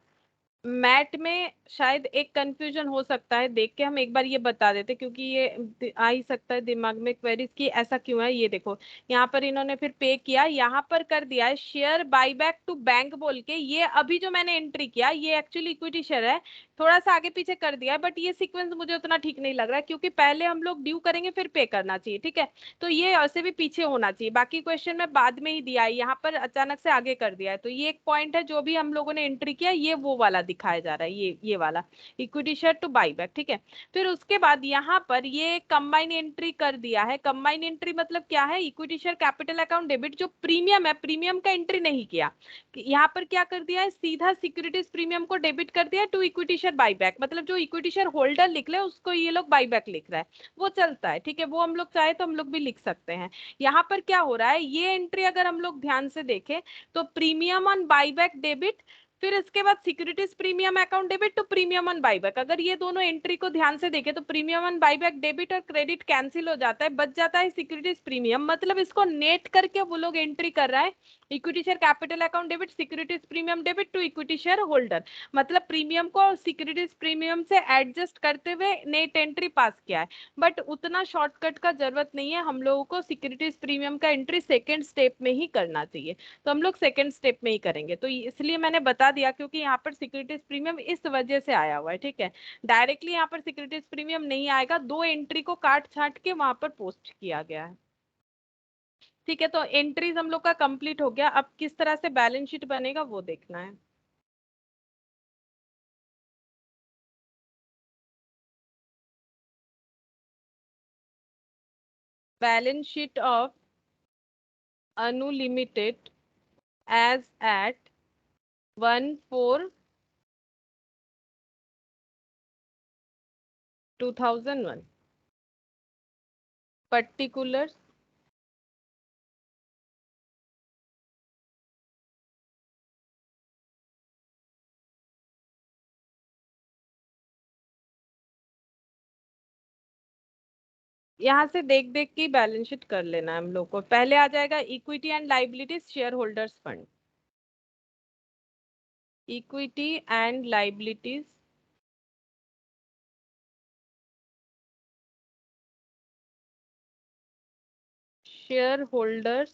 मैट में शायद एक कंफ्यूजन हो सकता है, देख के हम एक बार ये बता देते, क्योंकि ये आ ही सकता है दिमाग में क्वेरीज की ऐसा क्यों है। ये देखो, यहाँ पर इन्होंने फिर पे किया, यहाँ पर कर दिया है शेयर बाईबैक टू बैंक बोल के। ये अभी जो मैंने एंट्री किया ये एक्चुअली इक्विटी शेयर है, थोड़ा सा आगे पीछे कर दिया है, बट ये सीक्वेंस मुझे उतना ठीक नहीं लग रहा है, क्योंकि पहले हम लोग ड्यू करेंगे फिर पे करना चाहिए, ठीक है। तो ये ऐसे भी पीछे होना चाहिए, बाकी क्वेश्चन में बाद में ही दिया है, यहाँ पर अचानक से आगे कर दिया है। तो ये एक पॉइंट है, जो भी हम लोगों ने एंट्री किया ये वो वाला दिखाया जा रहा है, ये वाला इक्विटी शेयर टू बाईबैक, ठीक है। फिर उसके बाद यहाँ पर ये कंबाइन एंट्री कर दिया है। कंबाइन एंट्री मतलब क्या है, equity share capital account debit, जो प्रीमियम है प्रीमियम का एंट्री नहीं किया, यहाँ पर क्या कर दिया है, सीधा सिक्योरिटीज प्रीमियम को डेबिट कर दिया to equity share share buyback, मतलब जो इक्विटी शेयर होल्डर लिख ले उसको ये लोग बाईबैक लिख रहा है, वो चलता है, ठीक है, वो हम लोग चाहे तो हम लोग भी लिख सकते हैं। यहाँ पर क्या हो रहा है, ये एंट्री अगर हम लोग ध्यान से देखें तो प्रीमियम ऑन बाईबैक डेबिट, फिर इसके बाद securities premium account debit to premium on buyback, अगर ये दोनों एंट्री को ध्यान से देखें तो प्रीमियम ऑन बाईबैक डेबिट और क्रेडिट कैंसिल हो जाता है, बच जाता है सिक्योरिटीज प्रीमियम, मतलब इसको नेट करके वो लोग एंट्री कर रहा है equity share capital account debit securities premium debit to equity share holder, मतलब प्रीमियम को सिक्योरिटीज प्रीमियम से एडजस्ट करते हुए नेट एंट्री पास किया है। बट उतना शॉर्टकट का जरूरत नहीं है, हम लोगों को सिक्योरिटीज प्रीमियम का एंट्री सेकेंड स्टेप में ही करना चाहिए, तो हम लोग सेकेंड स्टेप में ही करेंगे, तो इसलिए मैंने बता दिया क्योंकि यहाँ पर सिक्योरिटीज प्रीमियम इस वजह से आया हुआ है, ठीक है, डायरेक्टली यहाँ पर सिक्योरिटीज प्रीमियम नहीं आएगा, दो एंट्री को काट छाट के वहां पर पोस्ट किया गया है। ठीक है, तो एंट्रीज हम लोग का कंप्लीट हो गया, अब किस तरह से बैलेंस शीट बनेगा वो देखना है। Balance sheet of Anu limited as at 1/4/2001 particulars, यहाँ से देख देख के बैलेंस शीट कर लेना है हम लोग को। पहले आ जाएगा equity and liabilities share holders fund, equity and liabilities share holders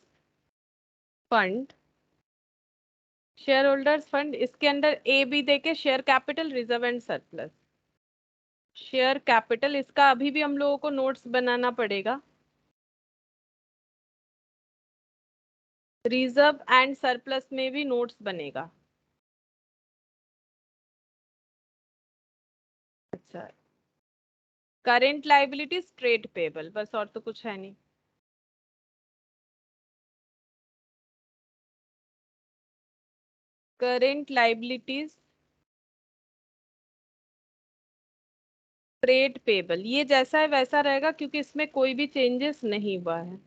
fund, share holders fund इसके अंदर ए बी देके share capital reserve and surplus, share capital इसका अभी भी हम लोगों को नोट्स बनाना पड़ेगा, रिजर्व एंड सरप्लस में भी नोट्स बनेगा। अच्छा, करेंट लाइबिलिटीज ट्रेड पेबल, बस और तो कुछ है नहीं। करेंट लाइबिलिटीज ट्रेड पेबल, ये जैसा है वैसा रहेगा क्योंकि इसमें कोई भी चेंजेस नहीं हुआ है,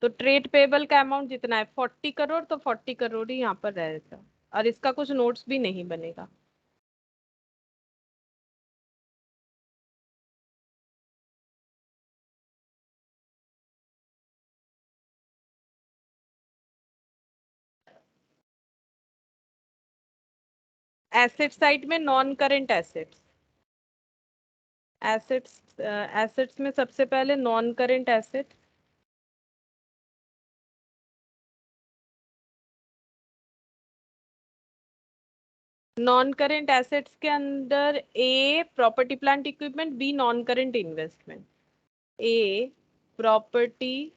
तो ट्रेड पेबल का अमाउंट जितना है 40 करोड़, तो 40 करोड़ ही यहाँ पर रहेगा और इसका कुछ नोट्स भी नहीं बनेगा। एसेट साइड में नॉन करेंट एसेट्स, एसेट्स में सबसे पहले non current asset, non current assets के अंदर A property plant equipment, B non current investment, A property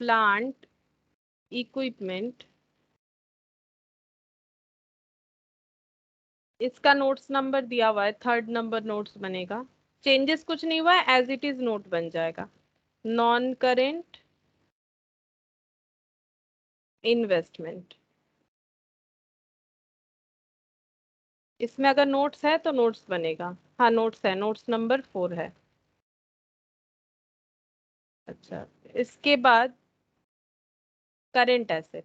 plant equipment, इसका नोट्स नंबर दिया हुआ है, थर्ड नंबर नोट्स बनेगा, चेंजेस कुछ नहीं हुआ है, एज इट इज नोट बन जाएगा। नॉन करेंट इन्वेस्टमेंट, इसमें अगर नोट्स है तो नोट्स बनेगा, हाँ नोट्स है, नोट्स नंबर 4 है। अच्छा, इसके बाद करेंट एसेट,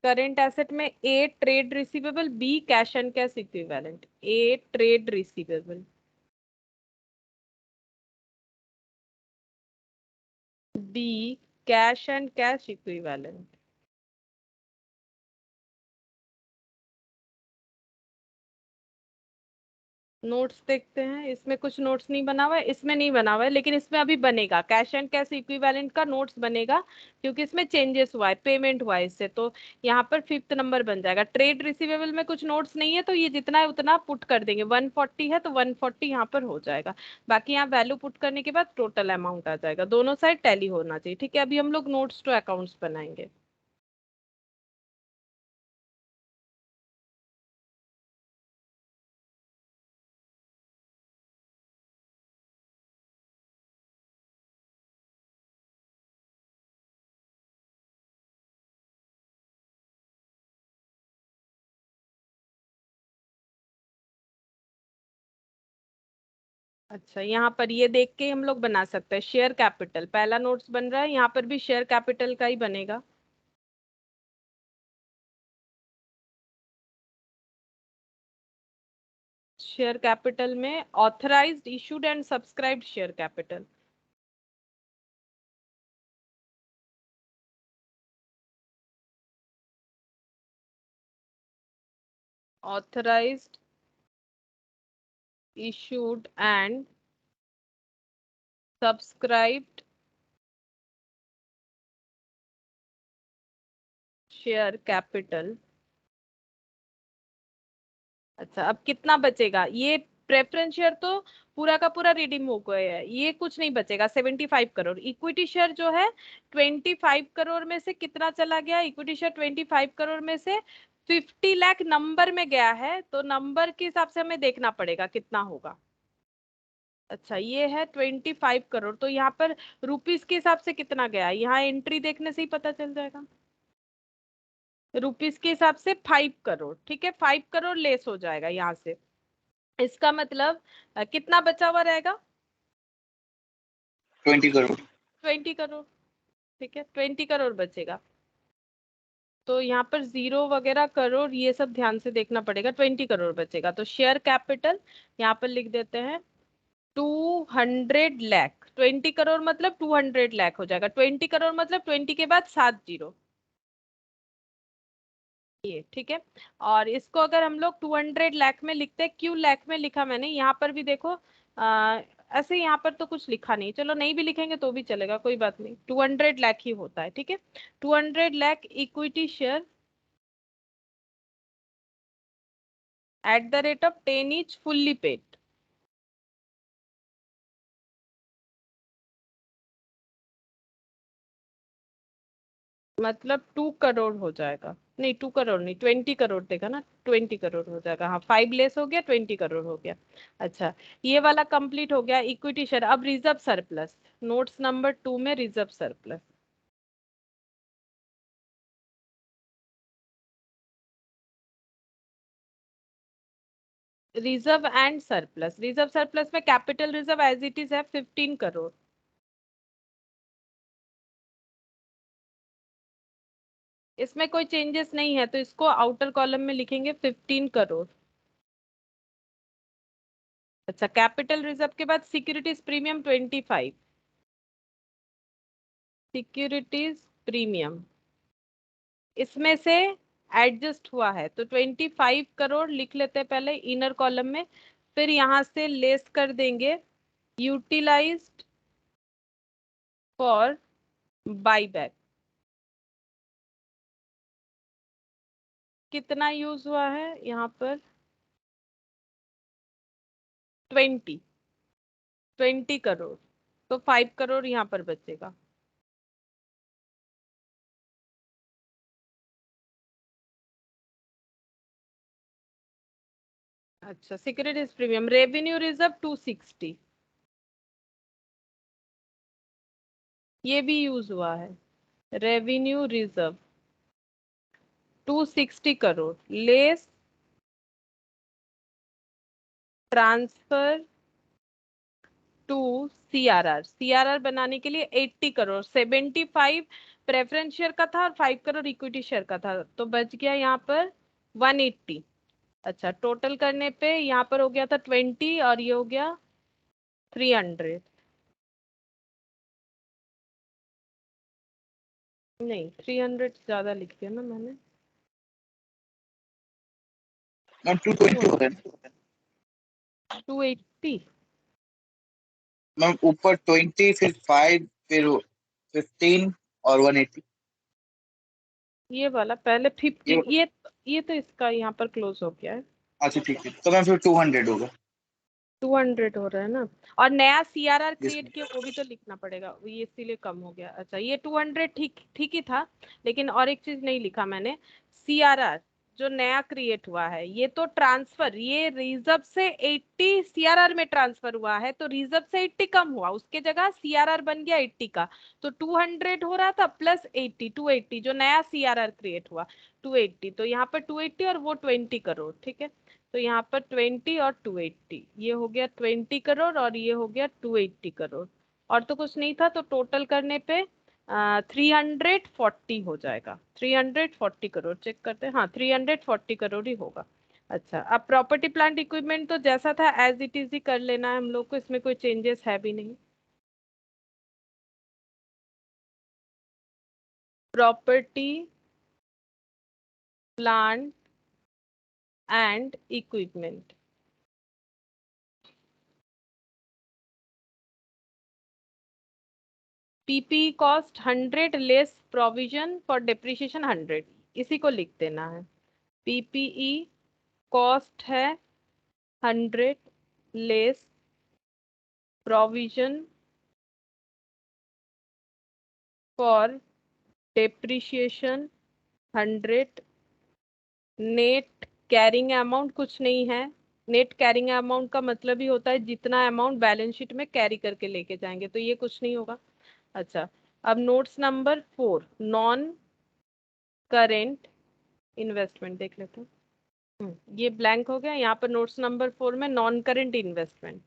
करेंट एसेट में A trade receivable, B cash and cash equivalent, A trade receivable, B cash and cash equivalent. Notes देखते हैं, इसमें कुछ नोट्स नहीं बना हुआ है, इसमें नहीं बना हुआ है, लेकिन इसमें अभी बनेगा, कैश एंड कैश इक्विवेलेंट का नोट्स बनेगा क्योंकि इसमें चेंजेस हुआ है, पेमेंट हुआ है इससे, तो यहाँ पर फिफ्थ नंबर बन जाएगा। ट्रेड रिसीवेबल में कुछ नोट्स नहीं है तो ये जितना है उतना पुट कर देंगे, 140 है तो 140 यहाँ पर हो जाएगा, बाकी यहाँ वैल्यू पुट करने के बाद टोटल अमाउंट आ जाएगा, दोनों साइड टैली होना चाहिए, ठीक है। अभी हम लोग नोट्स टू अकाउंट्स बनाएंगे। अच्छा, यहाँ पर ये देख के हम लोग बना सकते हैं शेयर कैपिटल। पहला नोट्स बन रहा है, यहाँ पर भी शेयर कैपिटल का ही बनेगा। शेयर कैपिटल में authorised, issued and subscribed share capital. Authorised, issued and subscribed share capital. अच्छा, अब कितना बचेगा? ये प्रेफरेंस शेयर तो पूरा का पूरा रिडीम हो गया है, ये कुछ नहीं बचेगा। 75 करोड़। इक्विटी शेयर जो है 25 करोड़ में से कितना चला गया? इक्विटी शेयर 25 करोड़ में से 50 लाख नंबर में गया है, तो नंबर के हिसाब से हमें देखना पड़ेगा कितना होगा। अच्छा, ये है 25 करोड़, तो यहाँ पर रुपीस के हिसाब से कितना गया? यहाँ एंट्री देखने से ही पता चल जाएगा। रुपीस के हिसाब से 5 करोड़, ठीक है। 5 करोड़ लेस हो जाएगा यहाँ से। इसका मतलब कितना बचा हुआ रहेगा? 20 करोड़। 20 करोड़, ठीक है। 20 करोड़ बचेगा। तो यहाँ पर जीरो वगैरह करोड़ ये सब ध्यान से देखना पड़ेगा। 20 करोड़ बचेगा, तो शेयर कैपिटल यहाँ पर लिख देते हैं 200 लाख। 20 करोड़ मतलब 200 लाख हो जाएगा। 20 करोड़ मतलब 20 के बाद 7 जीरो, ये ठीक है। और इसको अगर हम लोग 200 लाख में लिखते हैं, क्यों लाख में लिखा मैंने? यहाँ पर भी देखो, ऐसे यहाँ पर तो कुछ लिखा नहीं, चलो नहीं भी लिखेंगे तो भी चलेगा, कोई बात नहीं। 200 लाख ही होता है, ठीक है। 200 lakh equity share at the rate of 10 each fully paid. मतलब 2 करोड़ हो जाएगा। नहीं, 2 करोड़ नहीं, 20 करोड़ देगा ना। 20 करोड़ हो जाएगा, हाँ। 5 लेस हो गया, 20 करोड़ हो गया। अच्छा, ये वाला कंप्लीट हो गया इक्विटी शेयर। अब रिजर्व सरप्लस, नोट्स नंबर 2 में reserve surplus. Reserve and surplus. Reserve surplus में capital reserve as it is है 15 करोड़। इसमें कोई चेंजेस नहीं है, तो इसको आउटर कॉलम में लिखेंगे 15 करोड़। अच्छा, कैपिटल रिजर्व के बाद सिक्योरिटीज प्रीमियम 25। सिक्योरिटीज प्रीमियम इसमें से एडजस्ट हुआ है, तो 25 करोड़ लिख लेते हैं पहले इनर कॉलम में। फिर यहां से लेस कर देंगे यूटिलाइज्ड फॉर बाईबैक। कितना यूज हुआ है यहाँ पर? 20। 20 करोड़, तो 5 करोड़ यहाँ पर बचेगा। अच्छा, सिक्योरिटीज प्रीमियम रेवेन्यू रिजर्व 260, ये भी यूज हुआ है। Revenue reserve 260 crore less transfer to CRR. CRR बनाने के लिए 80 करोड़, 75 प्रेफरेंस शेयर का था और 5 करोड़ इक्विटी शेयर का था, तो बच गया यहाँ पर 180। अच्छा, टोटल करने पे यहाँ पर हो गया था 20 और ये हो गया 300। नहीं, 300 ज्यादा लिख दिया ना मैंने। मैम 220 हो रहे हैं 280। मैम, ऊपर 20 फिर 5 फिर 15 और 180। ये वाला पहले ये 15, ये तो इसका यहाँ पर क्लोज हो गया है। अच्छा ठीक है, तो मैम फिर 200 होगा। 200 हो रहा है ना। और नया सीआरआर यस क्रिएट किया, वो भी तो लिखना पड़ेगा, वो ये इसीलिए कम हो गया। अच्छा, ये 200 ठीक ठीक ही था, लेकिन और एक चीज नहीं लिखा मैंने। सीआरआर जो नया क्रिएट हुआ है, ये तो ट्रांसफर, ये रिजर्व से 80 सीआरआर में ट्रांसफर हुआ है, तो रिजर्व से 80 कम हुआ, उसके जगह सीआरआर बन गया 80 का, तो 200 हो रहा था प्लस 80, 280 जो नया सीआरआर क्रिएट हुआ 280, तो यहाँ पर 280 और वो 20 करोड़, ठीक है। तो यहाँ पर 20 और 280, ये हो गया 20 करोड़ और ये हो गया 280 करोड़, और तो कुछ नहीं था, तो टोटल करने पे 340 हो जाएगा, 340 करोड़, चेक करते हैं, हाँ 340 करोड़ ही होगा। अच्छा, अब प्रॉपर्टी प्लांट इक्विपमेंट तो जैसा था एज इट इज ही कर लेना है हम लोग को, इसमें कोई चेंजेस है भी नहीं। Property plant and equipment, PP cost 100 less provision for depreciation 100, इसी को लिख देना है। पीपीई कॉस्ट है 100 less provision for depreciation 100, net carrying amount कुछ नहीं है, नेट कैरिंग अमाउंट का मतलब ही होता है जितना अमाउंट बैलेंस शीट में कैरी करके लेके जाएंगे, तो ये कुछ नहीं होगा। अच्छा, अब notes number 4 non current investment देख लेते हैं। ये ब्लैंक हो गया, यहाँ पर नोट्स नंबर 4 में non current investment,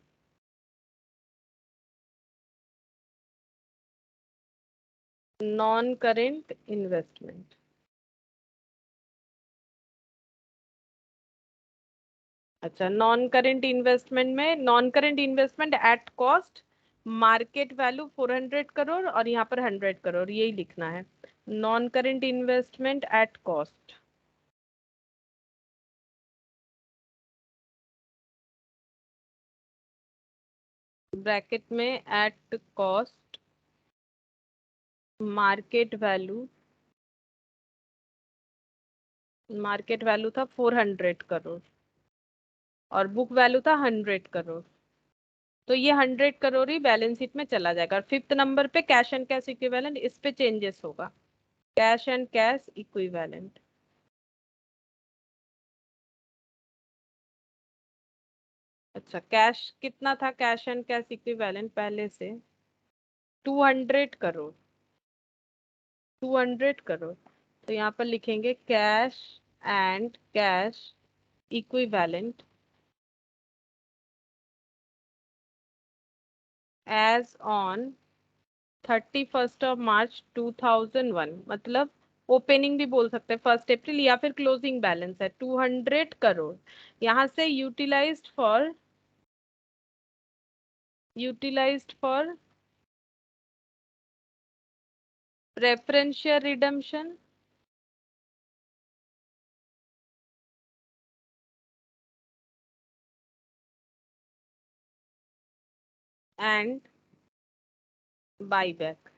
non current investment, अच्छा नॉन करेंट इन्वेस्टमेंट में non current investment at cost, market value 400 crore और यहाँ पर 100 करोड़, यही लिखना है, non current investment at cost, bracket में at cost, market value, market value था 400 करोड़ और बुक वैल्यू था 100 करोड़, तो ये 100 करोड़ ही बैलेंस शीट में चला जाएगा। और 5th नंबर पे कैश एंड कैश इक्विवेलेंट, इस पे चेंजेस होगा, कैश एंड कैश इक्विवेलेंट, अच्छा कैश कितना था, कैश एंड कैश इक्विवेलेंट पहले से 200 करोड़, 200 करोड़, तो यहाँ पर लिखेंगे cash and cash equivalent as on 31st of March 2001, मतलब ओपनिंग भी बोल सकते हैं 1 अप्रैल, या फिर क्लोजिंग बैलेंस है 200 करोड़, यहाँ से utilised for preference share redemption and buyback.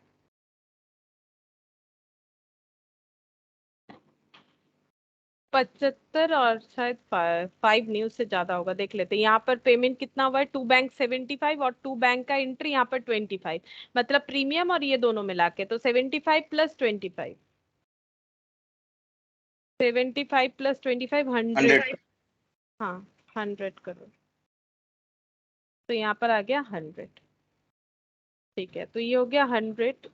75 और शायद 5 न्यूज से ज्यादा होगा, देख लेते हैं। यहाँ पर पेमेंट कितना हुआ है, टू बैंक 75 और टू बैंक का एंट्री यहाँ पर 25, मतलब प्रीमियम और ये दोनों मिला के, तो 75 प्लस 25, 75 प्लस 25 100, 100। हाँ 100 करोड़, तो यहाँ पर आ गया 100, ठीक है, तो ये हो गया 100,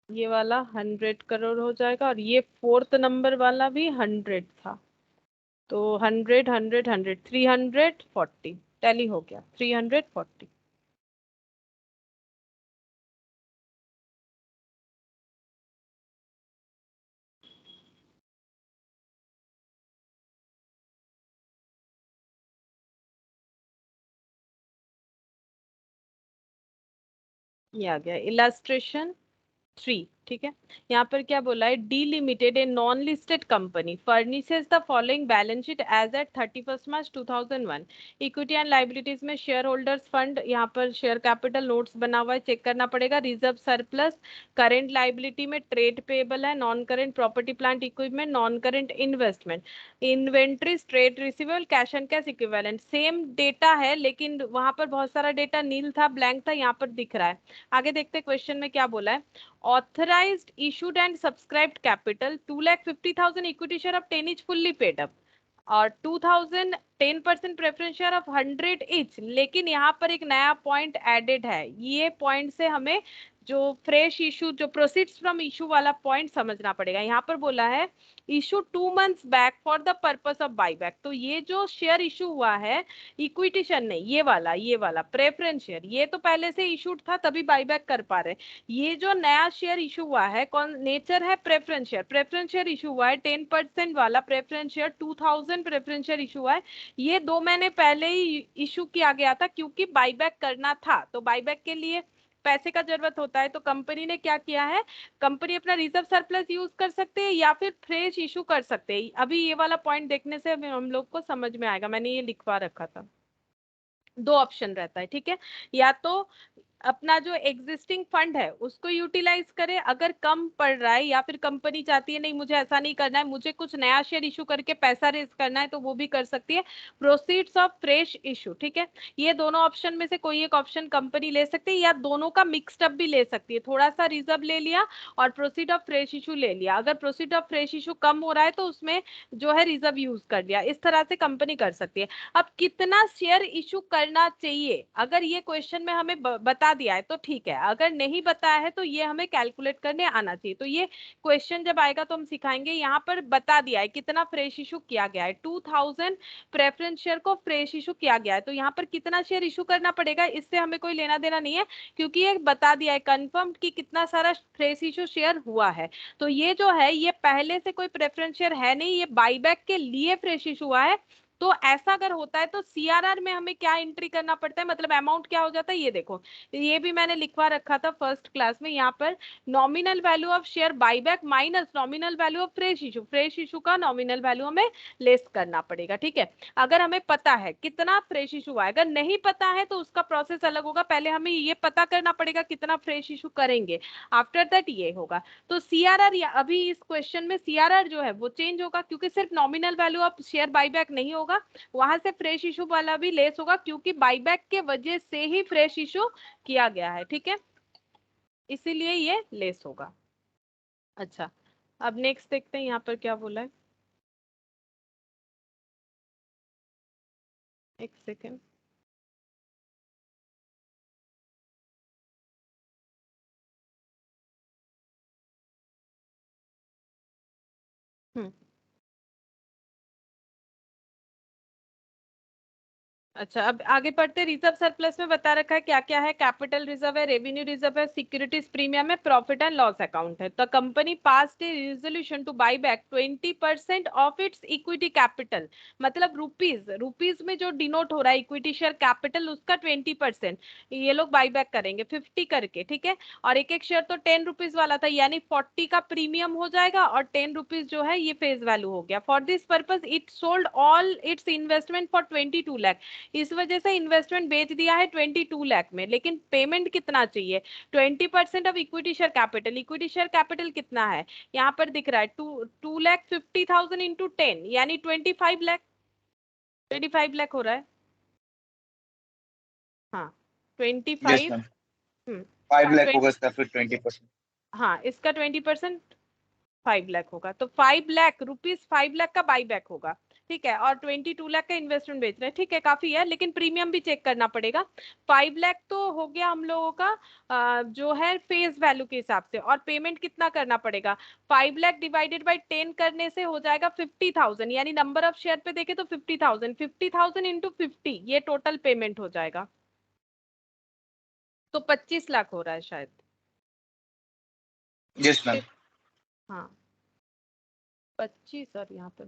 ये वाला 100 करोड़ हो जाएगा, और ये 4th नंबर वाला भी 100 था, तो 100 100 100 340 टैली हो गया 340। ये आ गया इलास्ट्रेशन 3, ठीक है। यहाँ पर क्या बोला है, D limited A non listed company furnishes the following balance sheet as at 31 March 2001। Equity and liabilities में शेयर होल्डर्स फंड, यहाँ पर शेयर कैपिटल नोट्स बना हुआ है, चेक करना पड़ेगा। रिजर्व सरप्लस, करेंट लाइबिलिटी में ट्रेड पेबल है, non current property plant equipment, non current investment, inventories, trade receivable, cash and cash equivalent. Same data है लेकिन वहां पर बहुत सारा डेटा नील था, ब्लैंक था, यहाँ पर दिख रहा है। आगे देखते हैं क्वेश्चन में क्या बोला है। authorized issued and subscribed capital 2,50,000 equity share of 10 each fully paid up और 2000 10% प्रेफरेंस शेयर ऑफ 100 इच। लेकिन यहाँ पर एक नया पॉइंट एडेड है, ये पॉइंट से हमें जो फ्रेश इशू, जो प्रोसीड्स फ्रॉम इशू वाला पॉइंट समझना पड़ेगा। यहाँ पर बोला है issue 2 months back for the purpose of buyback. तो ये जो शेयर इशू हुआ है, इक्विटी शेयर नहीं, ये वाला प्रेफरेंस शेयर, ये तो पहले से इशूड था तभी बाईबैक कर पा रहे। ये जो नया शेयर इशू हुआ है, कौन नेचर है, preference share. Preference share issue हुआ है 10% वाला preference share, 2000 preference share issue हुआ है। ये 2 महीने पहले ही इशू किया गया था क्योंकि बाईबैक करना था। तो बाईबैक के लिए पैसे का जरूरत होता है, तो कंपनी ने क्या किया है, कंपनी अपना रिजर्व सरप्लस यूज कर सकते हैं या फिर फ्रेश इशू कर सकते हैं। अभी ये वाला पॉइंट देखने से हम लोग को समझ में आएगा, मैंने ये लिखवा रखा था। 2 ऑप्शन रहता है, ठीक है। या तो अपना जो एग्जिस्टिंग फंड है उसको यूटिलाइज करे अगर कम पड़ रहा है, या फिर कंपनी चाहती है नहीं मुझे ऐसा नहीं करना है, मुझे कुछ नया शेयर इशू करके पैसा रेज करना है, तो वो भी कर सकती है। प्रोसीड्स ऑफ फ्रेश इशू, ठीक है। ये दोनों ऑप्शन में से कोई एक ऑप्शन कंपनी ले सकती है, या दोनों का मिक्सड अप भी ले सकती है। थोड़ा सा रिजर्व ले लिया और प्रोसीड ऑफ फ्रेश इशू ले लिया। अगर प्रोसीड ऑफ फ्रेश इशू कम हो रहा है तो उसमें जो है रिजर्व यूज कर लिया। इस तरह से कंपनी कर सकती है। अब कितना शेयर इशू करना चाहिए, अगर ये क्वेश्चन में हमें बता दिया है तो ठीक है, अगर नहीं बताया है तो ये हमें कैलकुलेट करने आना चाहिए। तो ये क्वेश्चन जब आएगा तो हम सिखाएंगे। यहाँ पर बता दिया है कितना फ्रेश इशू किया गया है, 2000 प्रेफरेंस शेयर को फ्रेश इशू किया गया है। तो यहाँ पर कितना शेयर इशू करना पड़ेगा इससे हमें कोई लेना देना नहीं है, क्योंकि ये बता दिया है कंफर्म कि कितना सारा फ्रेश इशू शेयर हुआ है। तो ये जो है ये पहले से कोई प्रेफरेंस शेयर है नहीं, ये बाईबैक के लिए फ्रेश इशू हुआ है। तो ऐसा अगर होता है तो सीआरआर में हमें क्या एंट्री करना पड़ता है, मतलब अमाउंट क्या हो जाता है, ये देखो, ये भी मैंने लिखवा रखा था फर्स्ट क्लास में। यहाँ पर nominal value of share buyback minus nominal value of fresh issue का नॉमिनल वैल्यू हमें लेस करना पड़ेगा, ठीक है। अगर हमें पता है कितना फ्रेश इशू हुआ है, अगर नहीं पता है तो उसका प्रोसेस अलग होगा। पहले हमें ये पता करना पड़ेगा कितना फ्रेश इशू करेंगे, आफ्टर दैट ये होगा। तो सीआरआर अभी इस क्वेश्चन में सीआरआर जो है वो चेंज होगा, क्योंकि सिर्फ nominal value of share buyback नहीं होगा, वहां से फ्रेश इशू वाला भी लेस होगा, क्योंकि बाईबैक के वजह से ही फ्रेश इशू किया गया है, ठीक है, इसीलिए ये लेस होगा। अच्छा, अब नेक्स्ट देखते हैं यहाँ पर क्या बोला है। एक सेकेंड। हम्म, अच्छा अब आगे पढ़ते। रिजर्व सरप्लस में बता रखा है क्या क्या है, कैपिटल रिजर्व है, रेवेन्यू रिजर्व है, सिक्योरिटीज प्रीमियम है, प्रॉफिट एंड लॉस अकाउंट है। The company passed a resolution to buy back 20% of its equity capital, मतलब रुपीज में जो डिनोट हो रहा है इक्विटी शेयर कैपिटल, उसका 20% ये लोग बाय बैक करेंगे 50 करके, ठीक है। और एक एक शेयर तो 10 रुपीज वाला था, यानी 40 का प्रीमियम हो जाएगा और 10 रुपीज जो है ये फेस वैल्यू हो गया। For this purpose it sold all it's investment for 22 lakh, इस वजह से इन्वेस्टमेंट बेच दिया है 22 लाख में। लेकिन पेमेंट कितना चाहिए, 20% of equity share capital. Equity share capital कितना है, यहाँ पर दिख रहा है 2,50,000 इंटू 10, यानी 25 लाख, 25 लाख हो रहा है। हाँ, यस 25। मैम, हम्म, 5 लाख 20। होगा इसका फिर 20%। हाँ, इसका 20% 5 लाख होगा, तो 5 लाख रुपीज, 5 लाख का बाई बैक होगा, ठीक है। और 22 लाख का इन्वेस्टमेंट बेच रहे हैं, ठीक है, काफी है, लेकिन प्रीमियम भी चेक करना पड़ेगा। 5 लाख तो हो गया हम लोगों का जो है फेस वैल्यू के हिसाब से। और पेमेंट कितना करना पड़ेगा, 5 लाख डिवाइडेड बाई 10 करने से हो जाएगा 50,000, यानी नंबर ऑफ शेयर पे देखे तो 50,000, 50,000 इंटू 50, ये टोटल पेमेंट हो जाएगा। तो 25 लाख हो रहा है शायद। Yes ma'am. हाँ, 25 और यहाँ पे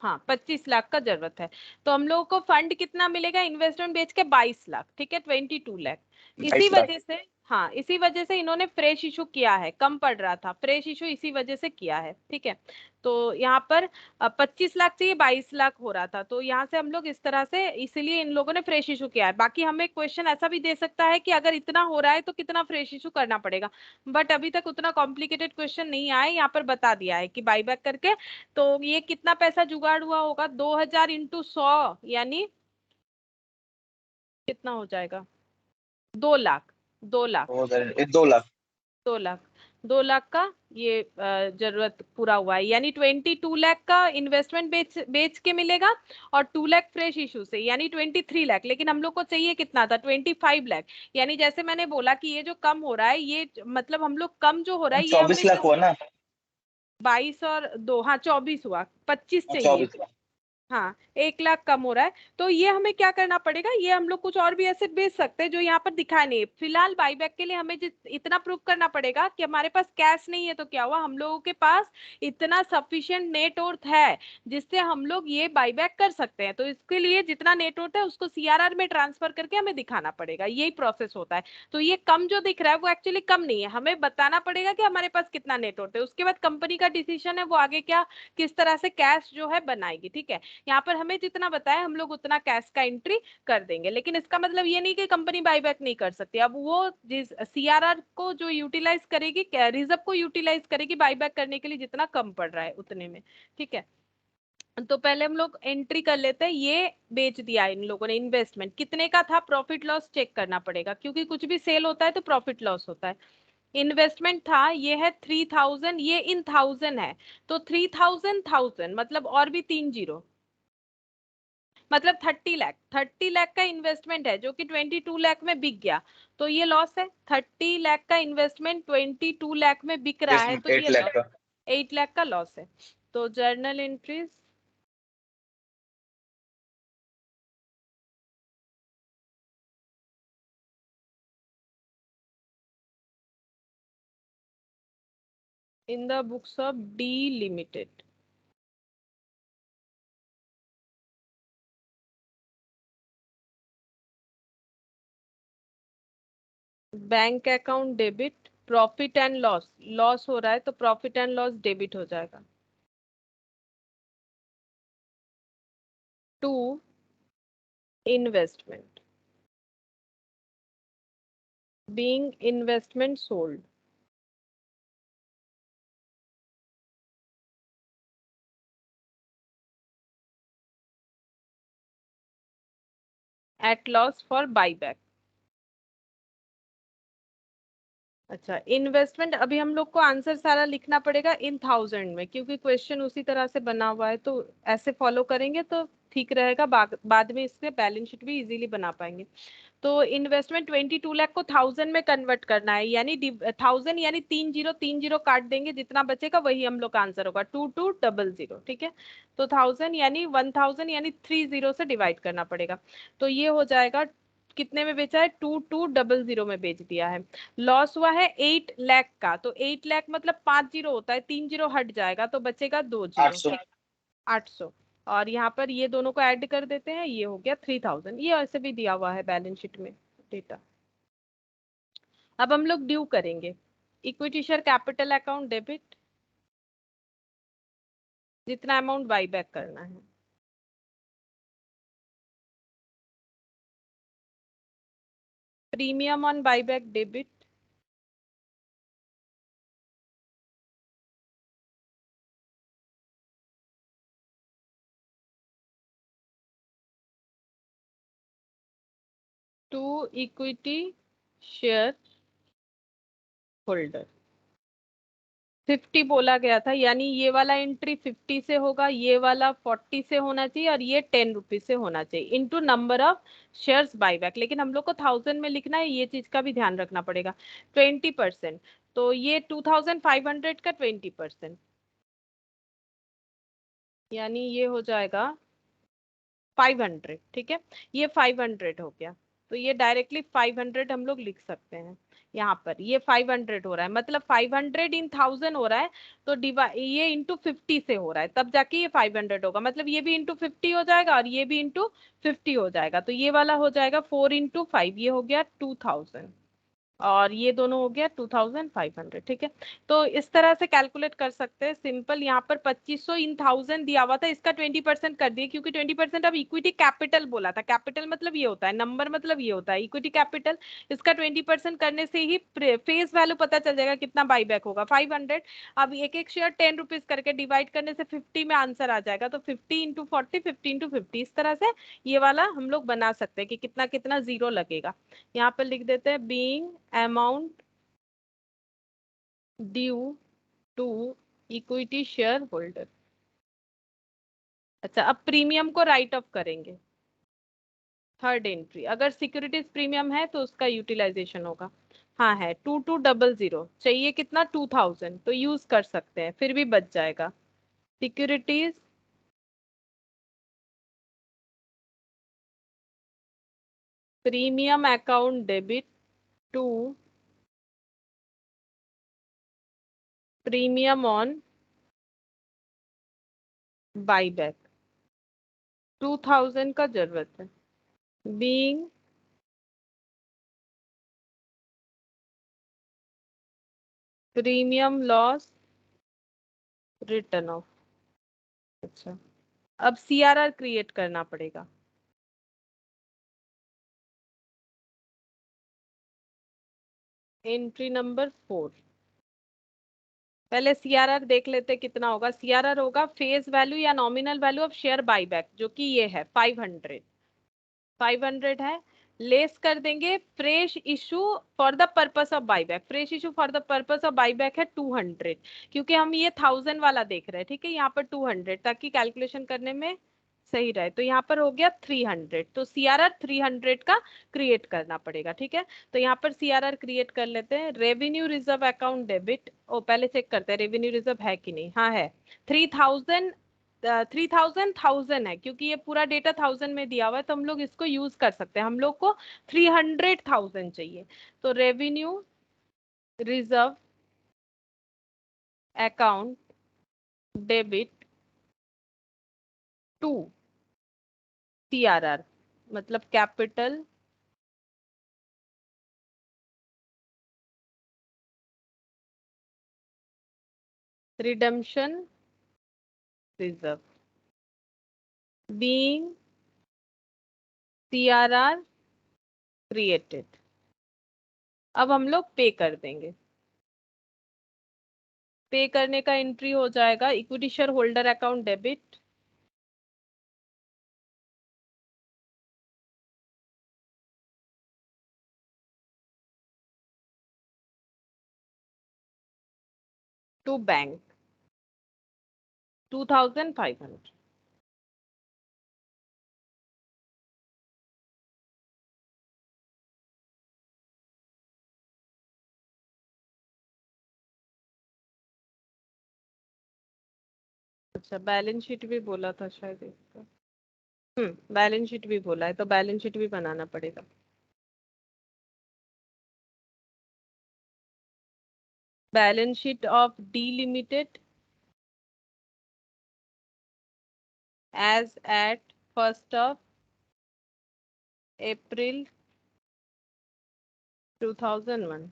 हाँ 25 लाख का जरूरत है। तो हम लोगों को फंड कितना मिलेगा इन्वेस्टमेंट बेच के, 22 लाख, ठीक है, 22 लाख। इसी 22 लाख। वजह से हाँ, इसी वजह से इन्होंने फ्रेश इशू किया है, कम पड़ रहा था, फ्रेश इशू इसी वजह से किया है, ठीक है। तो यहाँ पर 25 लाख चाहिए, 22 लाख हो रहा था, तो यहाँ से हम लोग इस तरह से, इसीलिए इन लोगों ने फ्रेश इशू किया है। बाकी हमें क्वेश्चन ऐसा भी दे सकता है कि अगर इतना हो रहा है तो कितना फ्रेश इशू करना पड़ेगा, बट अभी तक उतना कॉम्प्लिकेटेड क्वेश्चन नहीं आया, यहाँ पर बता दिया है कि बाईबैक करके। तो ये कितना पैसा जुगाड़ हुआ होगा, 2000 इंटू 100 यानी कितना हो जाएगा, 2 लाख, 2 लाख, 2 लाख। 2 लाख, 2 लाख का ये जरूरत पूरा हुआ है, यानी 22 लाख का इन्वेस्टमेंट बेच बेच के मिलेगा, और 2 लाख फ्रेश इशू से, यानी 23 लाख। लेकिन हम लोग को चाहिए कितना था, 25 लाख। यानी जैसे मैंने बोला कि ये जो कम हो रहा है, ये मतलब हम लोग कम जो हो रहा है ये 24 लाख हमें हुआ ना? 22 और 2, हाँ 24 हुआ, 25 चाहिए। 24 लाख। हाँ, 1 लाख कम हो रहा है, तो ये हमें क्या करना पड़ेगा, ये हम लोग कुछ और भी एसेट बेच सकते हैं जो यहाँ पर दिखा नहीं है फिलहाल। बाईबैक के लिए हमें इतना प्रूव करना पड़ेगा कि हमारे पास कैश नहीं है, तो क्या हुआ, हम लोगों के पास इतना सफिशिएंट नेट वर्थ है जिससे हम लोग ये बाईबैक कर सकते हैं। तो इसके लिए जितना नेट वर्थ है उसको सीआरआर में ट्रांसफर करके हमें दिखाना पड़ेगा, यही प्रोसेस होता है। तो ये कम जो दिख रहा है वो एक्चुअली कम नहीं है, हमें बताना पड़ेगा कि हमारे पास कितना नेट वर्थ है, उसके बाद कंपनी का डिसीजन है वो आगे क्या, किस तरह से कैश जो है बनाएगी, ठीक है। यहाँ पर हमें जितना बताया हम लोग उतना कैश का एंट्री कर देंगे, लेकिन इसका मतलब ये नहीं कि कंपनी बाईबैक नहीं कर सकती। अब वो जिस सीआरआर को जो यूटिलाइज करेगी, रिजर्व को यूटिलाइज करेगी बाईबैक करने के लिए जितना कम पड़ रहा है उतने में, ठीक है। तो पहले हम लोग एंट्री कर लेते हैं, ये बेच दिया इन लोगों ने, इन्वेस्टमेंट कितने का था, प्रॉफिट लॉस चेक करना पड़ेगा, क्योंकि कुछ भी सेल होता है तो प्रॉफिट लॉस होता है। इन्वेस्टमेंट था, ये है 3000, ये इन 1000 है, तो 3000 1000 मतलब और भी 3 जीरो, मतलब 30 लाख, 30 लाख का इन्वेस्टमेंट है जो कि 22 लाख में बिक गया, तो ये लॉस है। 30 लाख का इन्वेस्टमेंट 22 लाख में बिक रहा है, इसमें तो ये 8 लाख का। 8 लाख का लॉस है। तो journal entries, in the books of D limited, bank account debit, profit and loss, loss हो रहा है तो प्रॉफिट एंड लॉस डेबिट हो जाएगा। To investment, being investment sold, at loss for buyback. अच्छा, इन्वेस्टमेंट अभी हम लोग को आंसर सारा लिखना पड़ेगा इन 1000 में, क्योंकि क्वेश्चन उसी तरह से बना हुआ है, तो ऐसे फॉलो करेंगे तो ठीक रहेगा, बाद में इससे बैलेंस शीट भी इजीली बना पाएंगे। तो इन्वेस्टमेंट 22 लाख को 1000 में कन्वर्ट करना है, यानी 1000 यानी 30 30 काट देंगे, जितना बचेगा वही हम लोग का आंसर होगा, 2200, ठीक है। तो 1000 यानी 1000 यानी 30 से डिवाइड करना पड़ेगा, तो ये हो जाएगा, कितने में बेचा है, 2200 में बेच दिया है। लॉस हुआ है 8 लाख का, तो 8 लाख मतलब 5 जीरो होता है, 3 जीरो हट जाएगा तो बचेगा 2 जीरो, 800। ठीक, 800। और यहाँ पर ये दोनों को ऐड कर देते हैं, ये हो गया 3000, ये ऐसे भी दिया हुआ है बैलेंस शीट में डेटा। अब हम लोग ड्यू करेंगे, equity share capital account debit, जितना अमाउंट बाई बैक करना है। Premium on buyback debit, to equity share holder, 50 बोला गया था, यानी ये वाला एंट्री 50 से होगा, ये वाला 40 से होना चाहिए, और ये 10 रुपीज से होना चाहिए, into number of shares buyback. लेकिन हम लोग को 1000 में लिखना है, ये चीज का भी ध्यान रखना पड़ेगा। 20%, तो ये 2500 का 20%, यानी ये हो जाएगा 500, ठीक है। ये 500 हो गया, तो ये डायरेक्टली 500 हम लोग लिख सकते हैं। यहाँ पर ये 500 हो रहा है, मतलब 500 इन 1000 हो रहा है, तो ये इंटू 50 से हो रहा है, तब जाके ये 500 होगा, मतलब ये भी इंटू 50 हो जाएगा और ये भी इंटू 50 हो जाएगा, तो ये वाला हो जाएगा 4 इंटू 5, ये हो गया 2000। और ये दोनों हो गया 2500, ठीक है। तो इस तरह से कैलकुलेट कर सकते हैं सिंपल। यहाँ पर 2500 इन 1000 दिया हुआ था, इसका 20% कर दिए, क्योंकि 20% अब इक्विटी कैपिटल बोला था। कैपिटल मतलब ये होता है, नंबर मतलब ये होता है इक्विटी कैपिटल। इसका 20% करने से ही फेस वैल्यू पता चल जाएगा कितना बाईबैक होगा, 500। अब एक एक शेयर 10 रुपीज करके डिवाइड करने से 50 में आंसर आ जाएगा। तो 50 इंटू 40, 50 इंटू 50, इस तरह से ये वाला हम लोग बना सकते हैं कि कितना कितना जीरो लगेगा। यहाँ पर लिख देते हैं being amount due to equity share holder. अच्छा, अब प्रीमियम को राइट ऑफ करेंगे। थर्ड एंट्री, अगर सिक्योरिटीज प्रीमियम है तो उसका यूटिलाइजेशन होगा। हाँ है 2200, चाहिए कितना 2000, तो यूज कर सकते हैं, फिर भी बच जाएगा। Securities premium account debit to premium on buyback, 2000 का जरूरत है। Being premium loss written off. अच्छा, अब सीआरआर क्रिएट करना पड़ेगा। एंट्री नंबर 4, पहले सीआरआर देख लेते कितना होगा। सीआरआर होगा फेस वैल्यू या nominal value of share buyback, जो कि ये है 500। 500 है, लेस कर देंगे fresh issue for the purpose of buyback. Fresh issue for the purpose of buyback है 200, क्योंकि हम ये 1000 वाला देख रहे हैं, ठीक है। यहाँ पर 200 ताकि कैलकुलेशन करने में सही रहे। तो यहाँ पर हो गया 300, तो सीआरआर 300 का क्रिएट करना पड़ेगा, ठीक है। तो यहाँ पर सीआरआर क्रिएट कर लेते हैं। रेवेन्यू रिजर्व अकाउंट डेबिट, ओ पहले चेक करते हैं रेवेन्यू रिजर्व है कि नहीं। हाँ है, 3000। 3000 1000 है, क्योंकि ये पूरा डेटा 1000 में दिया हुआ है, तो हम लोग इसको यूज कर सकते हैं। हम लोग को 300,000 चाहिए। तो revenue reserve account debit to CRR, मतलब capital redemption reserve, being CRR created. अब हम लोग पे कर देंगे। पे करने का एंट्री हो जाएगा equity share holder account debit to bank 2500। अच्छा, बैलेंस शीट भी बोला था शायद इसका। बैलेंस शीट भी बोला है, तो बैलेंस शीट भी बनाना पड़ेगा। Balance sheet of D limited as at 1 April 2001।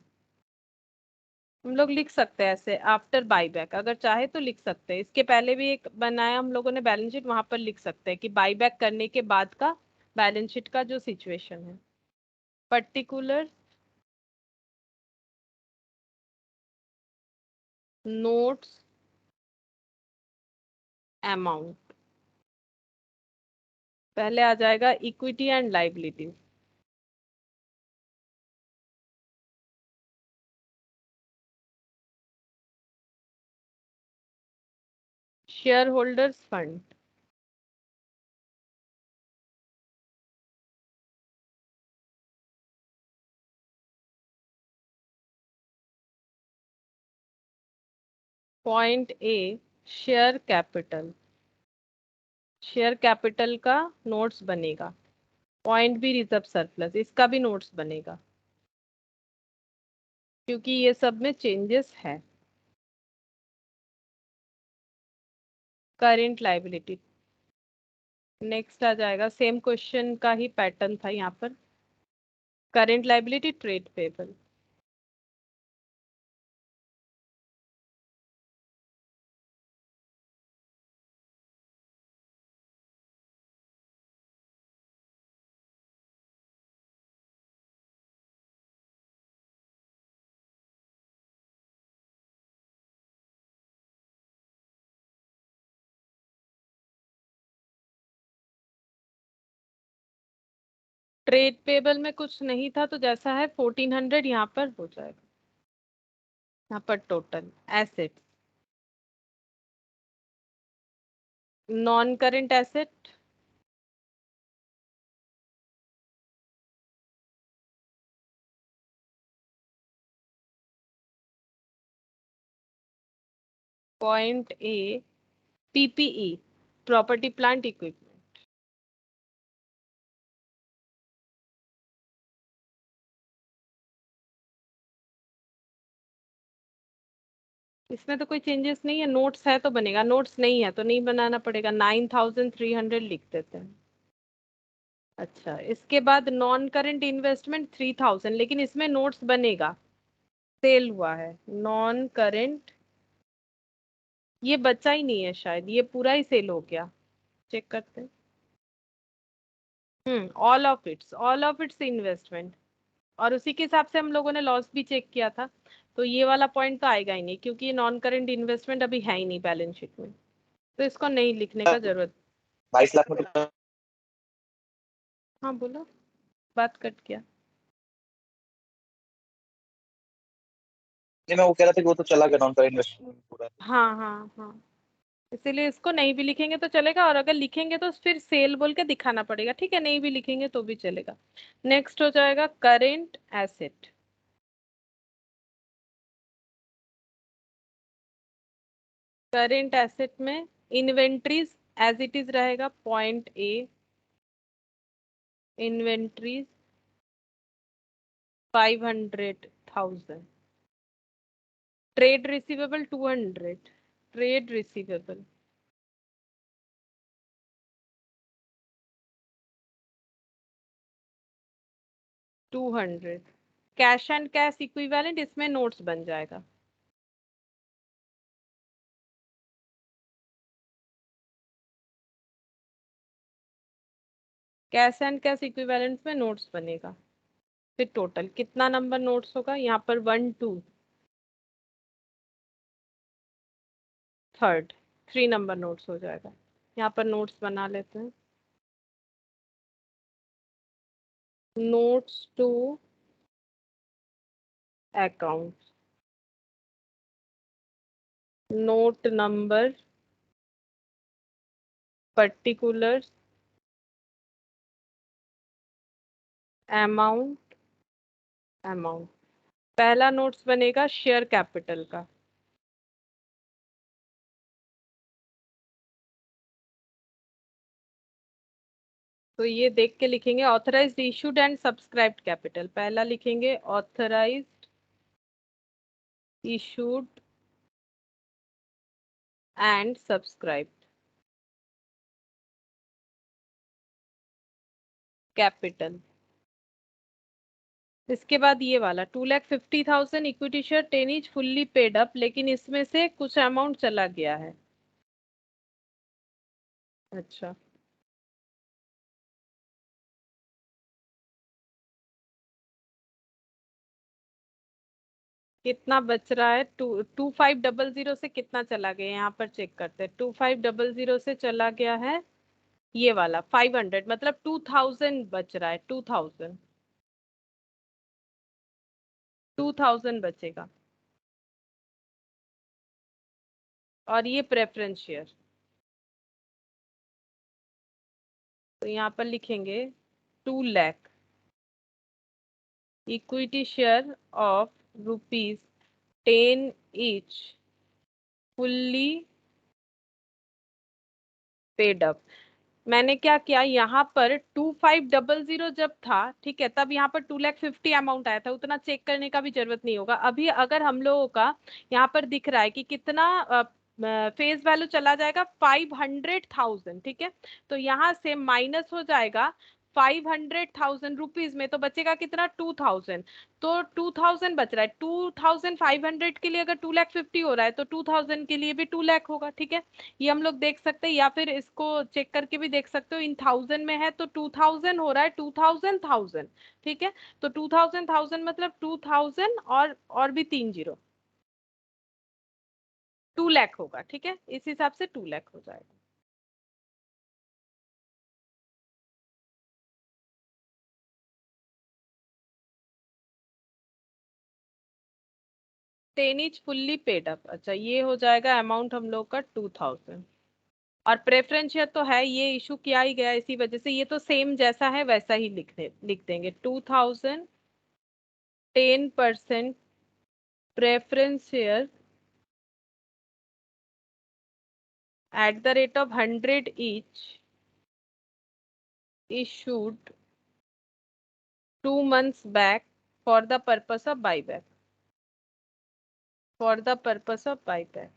हम लोग लिख सकते हैं ऐसे आफ्टर बाईबैक, अगर चाहे तो लिख सकते हैं। इसके पहले भी एक बनाया हम लोगों ने बैलेंस शीट, वहां पर लिख सकते हैं कि बाईबैक करने के बाद का बैलेंस शीट का जो सिचुएशन है। पर्टिकुलर नोट्स अमाउंट, पहले आ जाएगा equity and liability. Share holders fund, point A share capital, share capital का नोट्स बनेगा। पॉइंट बी रिजर्व सरप्लस, इसका भी नोट्स बनेगा, क्योंकि ये सब में चेंजेस है। करेंट लाइबिलिटी, नेक्स्ट आ जाएगा, सेम क्वेश्चन का ही पैटर्न था यहाँ पर। Current liability trade payable, trade payable में कुछ नहीं था तो जैसा है 1400 यहाँ पर हो जाएगा। यहाँ पर total asset, non current asset, point A, PPE, property plant equipment. इसमें तो कोई चेंजेस नहीं है, नोट्स है तो बनेगा, नोट्स नहीं है तो नहीं बनाना पड़ेगा। 9300 लिख देते हैं। अच्छा, इसके बाद नॉन करंट इन्वेस्टमेंट 3000, लेकिन इसमें नोट्स बनेगा, सेल हुआ है। नॉन करंट, ये बचा ही नहीं है शायद, ये पूरा ही सेल हो गया, चेक करते हैं। ऑल ऑफ इट्स इन्वेस्टमेंट, और उसी के हिसाब से हम लोगों ने लॉस भी चेक किया था। तो ये वाला पॉइंट तो आएगा ही नहीं, क्योंकि ये नॉन करंट इन्वेस्टमेंट अभी है ही नहीं बैलेंस शीट में, तो इसको नहीं लिखने का जरूरत। 22 लाख में तो हाँ बोलो, बात कट गया। नहीं, मैं वो कह रहा था कि वो तो चला गया नॉन करेंट इन्वेस्टमेंट पूरा। हाँ हाँ हाँ, इसीलिए इसको नहीं भी लिखेंगे तो चलेगा, और अगर लिखेंगे तो फिर सेल बोल के दिखाना पड़ेगा, ठीक है, नहीं भी लिखेंगे तो भी चलेगा। नेक्स्ट हो जाएगा करेंट एसेट। करेंट एसेट में इन्वेंट्रीज एज इट इज रहेगा, point A, inventories 500,000, trade receivable 200, trade receivable 200, cash and cash equivalent, इसमें नोट्स बन जाएगा। कैश एंड कैश इक्विवेलेंट में नोट्स बनेगा। फिर टोटल कितना नंबर नोट्स होगा यहाँ पर, 1 2 3 3 नंबर नोट्स हो जाएगा। यहाँ पर नोट्स बना लेते हैं। Notes to account, note number particular amount, amount. पहला नोट्स बनेगा शेयर कैपिटल का, तो ये देख के लिखेंगे authorised issued and subscribed capital. पहला लिखेंगे authorised issued and subscribed capital. इसके बाद ये वाला 2,50,000 equity share 10 each fully paid up, लेकिन इसमें से कुछ अमाउंट चला गया है। अच्छा, कितना बच रहा है, 2500 से कितना चला गया, यहाँ पर चेक करते हैं। 2500 से चला गया है ये वाला 500, मतलब 2000 बच रहा है, 2000, 2000 बचेगा। और ये प्रेफरेंस शेयर, तो यहाँ पर लिखेंगे 2 lakh equity share of ₹10 each fully paid up. मैंने क्या किया, यहाँ पर 2500 जब था, ठीक है, तब यहाँ पर 2,50,000 अमाउंट आया था, उतना चेक करने का भी जरूरत नहीं होगा। अभी अगर हम लोगों का यहाँ पर दिख रहा है कि कितना फेस वैल्यू चला जाएगा 500,000, ठीक है, तो यहाँ से माइनस हो जाएगा 500,000 रुपीज में, तो बचेगा कितना, 2000। तो 2000 बच रहा है, 2500 के लिए अगर 2,50,000 हो रहा है तो 2000 के लिए भी 2 लाख होगा, ठीक है। ये हम लोग देख सकते हैं, या फिर इसको चेक करके भी देख सकते हो, इन 1000 में है तो 2000 हो रहा है, 2000 ठीक है। तो 2000 मतलब 2000 और भी 3 जीरो, 2 लाख होगा, ठीक है, इस हिसाब से 2 लाख हो जाएगा। 10 इज फुल्ली पेड अप। अच्छा, ये हो जाएगा अमाउंट हम लोग का 2000। और प्रेफरेंस शेयर तो है, ये इशू किया ही गया, इसी वजह से ये तो सेम जैसा है वैसा ही लिख देंगे 2000, 10% preference share at the rate of 100 each issued 2 months back for the purpose of buyback. For the purpose of buyback.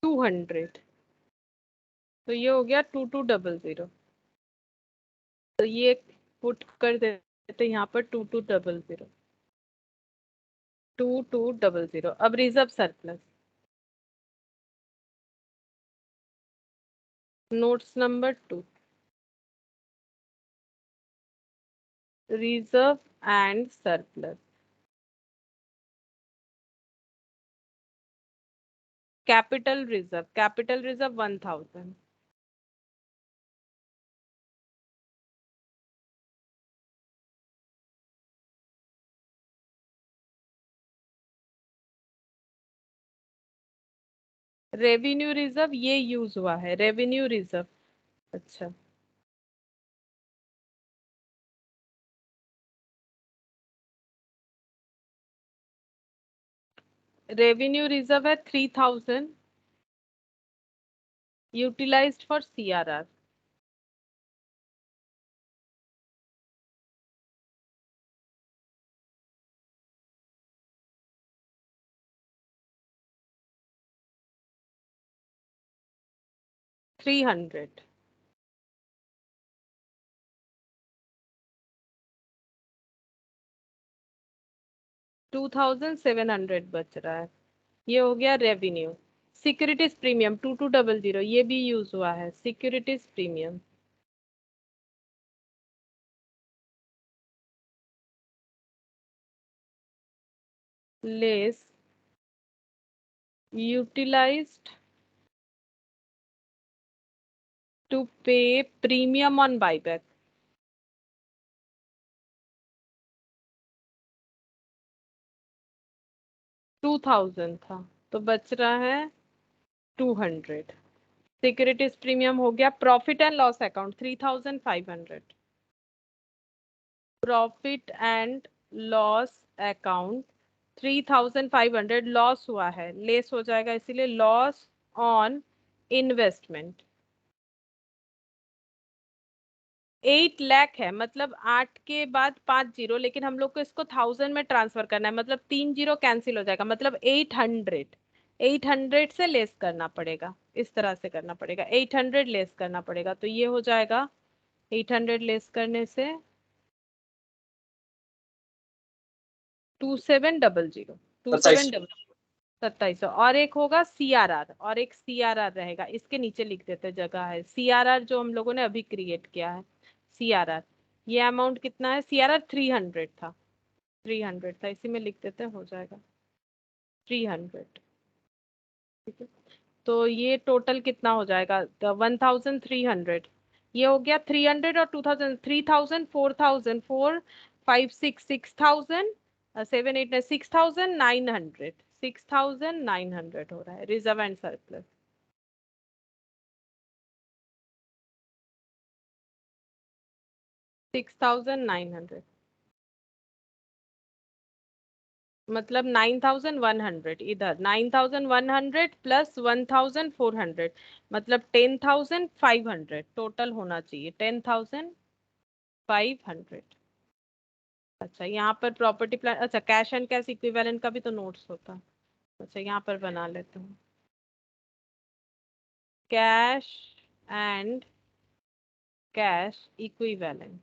To 200, तो ये हो गया 2200। तो ये पुट कर देते यहाँ पर 2200, 2200। अब reserve surplus, notes number 2, reserve and surplus. Capital reserve 1000, revenue reserve ये यूज हुआ है, रेवेन्यू रिजर्व। अच्छा, रेवेन्यू रिजर्व है 3000 utilised for CRR. Three hundred, $2700 बच रहा है। ये हो गया रेवेन्यू। सिक्योरिटीज प्रीमियम 2200, ये भी यूज हुआ है, securities premium less utilised to pay premium on buyback. To 2000 था, तो बच रहा है 200। सिक्योरिटीज प्रीमियम हो गया। Profit and loss account 3500, profit and loss account 3500 loss हुआ है, लेस हो जाएगा, इसीलिए लॉस ऑन इन्वेस्टमेंट 8 लाख है, मतलब 8 के बाद 5 जीरो, लेकिन हम लोग को इसको 1000 में ट्रांसफर करना है, मतलब 3 जीरो कैंसिल हो जाएगा, मतलब 800 से लेस करना पड़ेगा, इस तरह से करना पड़ेगा, 800 लेस करना पड़ेगा, तो ये हो जाएगा 800 लेस करने से 2700, 2700। और एक होगा सीआरआर, और एक सीआरआर रहेगा, इसके नीचे लिख देते, जगह है सीआरआर जो हम लोगों ने अभी क्रिएट किया है। सीआरआर ये अमाउंट कितना है, सीआरआर 300 था, 300 था, इसी में लिख देते हो जाएगा 300। ठीक है, तो ये टोटल कितना हो जाएगा, 1300। ये हो गया 300 और 2000, 3000, 4000, 4 5 6, 6000, 7 8 6900, 6900 हो रहा है रिजर्व एंड सरप्लस। 6900 मतलब 9100, इधर 9100 प्लस 1400, मतलब 10500 टोटल होना चाहिए, 10500। अच्छा, यहाँ पर प्रॉपर्टी प्लान, अच्छा कैश एंड कैश इक्विवेलेंट का भी तो नोट्स होता है। अच्छा, यहाँ पर बना लेते हूँ, कैश एंड कैश इक्विवेलेंट।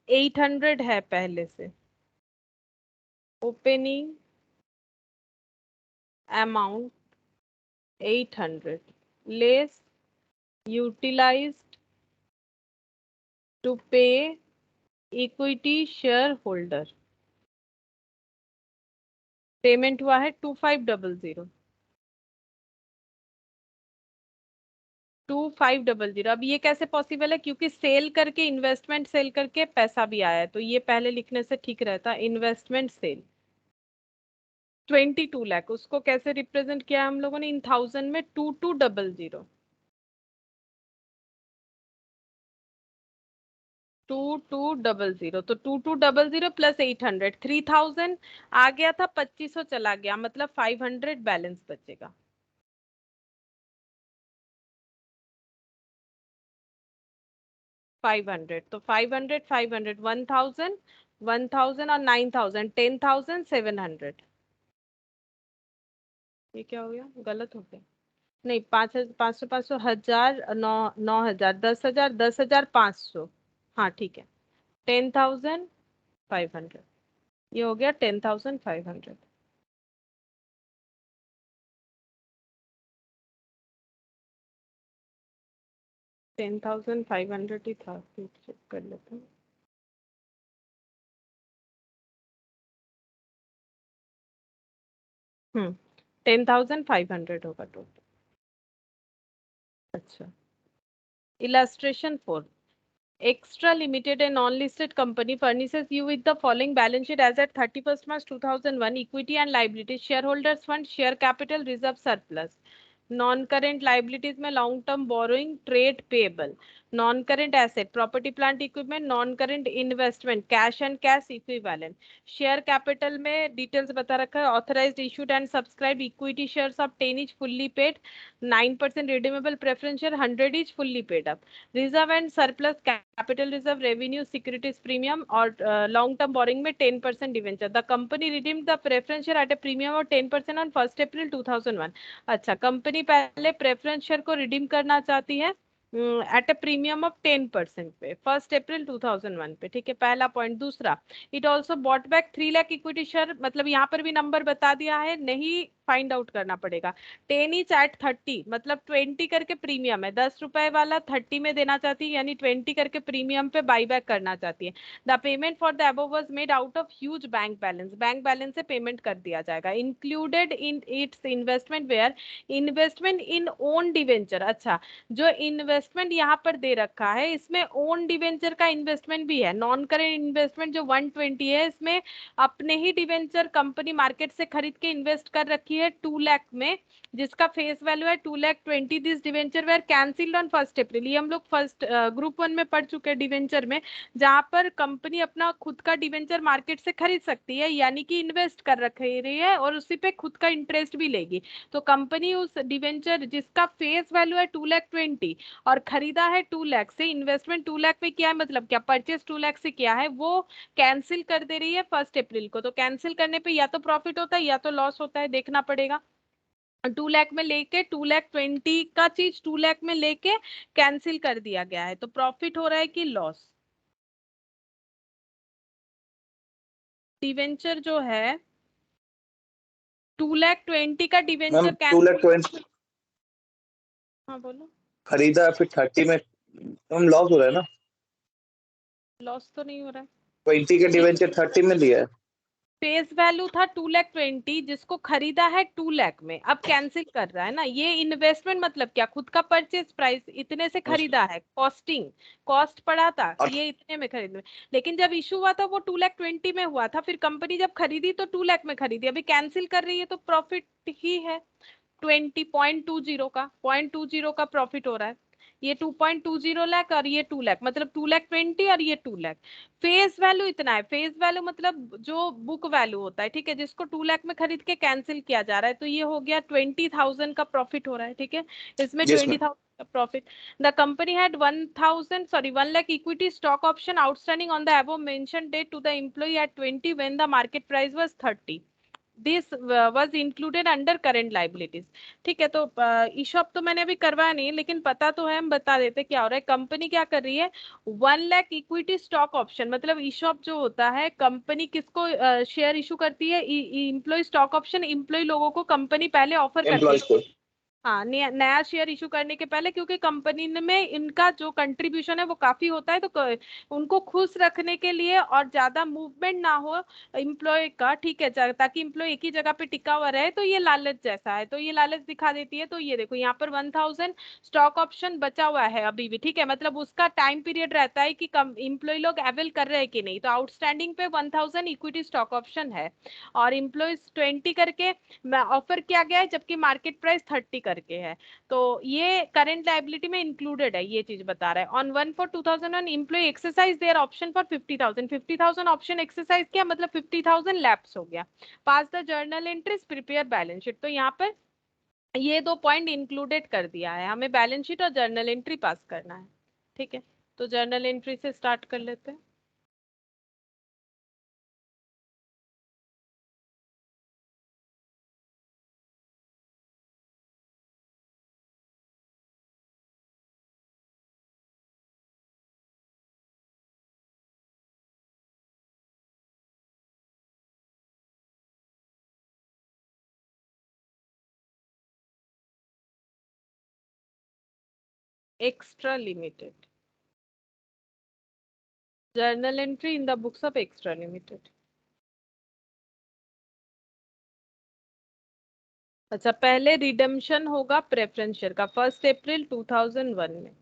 800 है पहले से, opening amount 800 less utilised to pay equity share holder, payment हुआ है 2500, 2500। अब ये कैसे पॉसिबल है? क्योंकि सेल करके, इन्वेस्टमेंट सेल करके पैसा भी आया है, तो ये पहले लिखने से ठीक रहता। इन्वेस्टमेंट सेल 22 लाख, उसको कैसे रिप्रेजेंट किया हम लोगों ने इन थाउजेंड में? 2200, 2200, तो 2200 प्लस 800, 3000 आ गया था, 2500 चला गया, मतलब 500 बैलेंस बचेगा। फाइव हंड्रेड, तो 500, 500, 1000, 1000 और 9000, 10700। ये क्या हो गया? गलत हो गया। नहीं, 5,000, 500, 500, 1000, 9000, 10,000, 10,500। हाँ ठीक है, 10,500। ये हो गया 10,500। 10,500 ही था, चेक कर लेते हैं। हम्म, 10,500 होगा टोटल। अच्छा, illustration 4. Extra Limited, a non-listed company, furnishes you with the following balance sheet as at 31st March 2001. Equity and liabilities, shareholders fund, share capital, reserve surplus. Non-current liabilities में long term borrowing, trade payable. Non-current asset, property plant equipment. Non-current investment, cash and cash equivalent. Share capital में details बता रखा है. Authorized, issued and subscribed equity shares of 10 each fully paid. 9% redeemable preference share 100 each fully paid up. Reserve and surplus, capital reserve, revenue, securities premium और long term borrowing में 10% debenture. The company redeemed the preference share at a premium of 10% on 1st April 2001. अच्छा, company पहले preference share को redeem करना चाहती है at a premium of 10% पे 1 April 2001 पे, ठीक है, पहला पॉइंट। दूसरा, it also bought back 3 lakh equity share, मतलब यहाँ पर भी नंबर बता दिया है, नहीं फाइंड आउट करना पड़ेगा। 10 इच एट 30, मतलब 20 करके प्रीमियम है, 10 रुपए वाला 30 में देना चाहती है, यानी 20 करके प्रीमियम पे बाई बैक करना चाहती है। The payment for the above was made out of huge bank balance, bank balance से पेमेंट कर दिया जाएगा। Included in its investment were, investment in own debenture. अच्छा, जो इन्वेस्टमेंट यहाँ पर दे रखा है, इसमें ओन डिवेंचर का इन्वेस्टमेंट भी है। नॉन करेंट इन्वेस्टमेंट जो 120 है, इसमें अपने ही डिवेंचर कंपनी मार्केट से खरीद के इन्वेस्ट कर रखी है 2 लाख में, जिसका फेस वैल्यू है 2,20,000। This debenture were cancelled on 1 April. ये हम लोग फर्स्ट ग्रुप 1 में पढ़ चुके हैं डिवेंचर में, जहां पर कंपनी अपना खुद का डिवेंचर मार्केट से खरीद सकती है, यानी कि इन्वेस्ट कर रही है और उसी पे खुद का इंटरेस्ट भी लेगी। तो कंपनी उस डिवेंचर जिसका फेस वैल्यू है 2,20,000 और खरीदा है 2 लाख से, इन्वेस्टमेंट 2 लाख में किया है, मतलब क्या परचेज 2 लाख से किया है, वो कैंसिल कर दे रही है 1 अप्रैल को। तो कैंसिल करने पे या तो प्रॉफिट होता है या तो लॉस होता है, देखना पड़ेगा। 2 लाख में लेके 2,20,000 का चीज 2 लाख में लेके कैंसिल कर दिया गया है, तो प्रॉफिट हो रहा है कि लॉस? डिवेंचर जो है 2,20,000 का मैम डिवेंचर 2,20,000 हाँ बोलो। खरीदा, फिर 30 में हम लॉस हो रहा है ना। लॉस तो नहीं हो रहा है। 20 के डिवेंचर 30 में लिया है। फेस वैल्यू था 2,20,000, जिसको खरीदा है 2 लाख में, अब कैंसिल कर रहा है ना। ये इन्वेस्टमेंट मतलब क्या? खुद का परचेज प्राइस इतने से खरीदा है, कॉस्टिंग कॉस्ट पड़ा था कि ये इतने में खरीद। लेकिन जब इशू हुआ था वो 2,20,000 में हुआ था, फिर कंपनी जब खरीदी तो 2 लाख में खरीदी, अभी कैंसिल कर रही है तो प्रॉफिट ही है 20.20 का, 0.20 का प्रॉफिट हो रहा है। ये 2.20 लाख और ये 2 लाख, मतलब 2,20,000 और ये 2 लाख। फेस वैल्यू इतना है, फेस वैल्यू मतलब जो बुक वैल्यू होता है, ठीक है, जिसको 2 लाख में खरीद के कैंसिल किया जा रहा है, तो ये हो गया 20,000 का प्रॉफिट हो रहा है, ठीक है, इसमें यस मैम। 20,000 का profit. The company had 1 lakh equity stock option outstanding on the above mention date to the employ at 20 when the market price was 30। This was included under current liabilities. ठीक है, तो ईशॉप तो मैंने अभी करवाया नहीं, लेकिन पता तो है, हम बता देते क्या हो रहा है। कंपनी क्या कर रही है, 1 लाख इक्विटी स्टॉक ऑप्शन, मतलब ईशॉप जो होता है, कंपनी किसको शेयर इशू करती है? इम्प्लॉय स्टॉक ऑप्शन, इम्प्लॉय लोगों को कंपनी पहले ऑफर करती एम्प्लॉयज है। को। हाँ, नया शेयर इशू करने के पहले, क्योंकि कंपनी में इनका जो कंट्रीब्यूशन है वो काफी होता है, तो उनको खुश रखने के लिए और ज्यादा मूवमेंट ना हो इम्प्लॉय का, ठीक है, ताकि इम्प्लॉय एक ही जगह पे टिका हुआ रहे, तो ये लालच जैसा है, तो ये लालच दिखा देती है। तो ये देखो यहाँ पर 1000 स्टॉक ऑप्शन बचा हुआ है अभी भी, ठीक है, मतलब उसका टाइम पीरियड रहता है कि कम इम्प्लॉय लोग अवेल कर रहे हैं कि नहीं, तो आउटस्टैंडिंग पे 1000 इक्विटी स्टॉक ऑप्शन है, और इम्प्लॉयज 20 करके ऑफर किया गया है, जबकि मार्केट प्राइस 30 करके है। तो ये करंट लायबिलिटी में इंक्लूडेड है, ये चीज बता रहा है। On 1/4/2001 employ exercise their option for 50,000 option exercise किया, मतलब 50,000 लैप्स हो गया। Pass the journal entries, prepare balance sheet. तो यहाँ पर ये दो पॉइंट इंक्लूडेड कर दिया है, हमें बैलेंस शीट और जर्नल एंट्री पास करना है, ठीक है। तो जर्नल एंट्री से स्टार्ट कर लेते हैं। Extra limited, journal entry in the books of extra limited. अच्छा, पहले रिडेम्पशन होगा प्रेफरेंस शेयर का 1 अप्रैल 2001 में,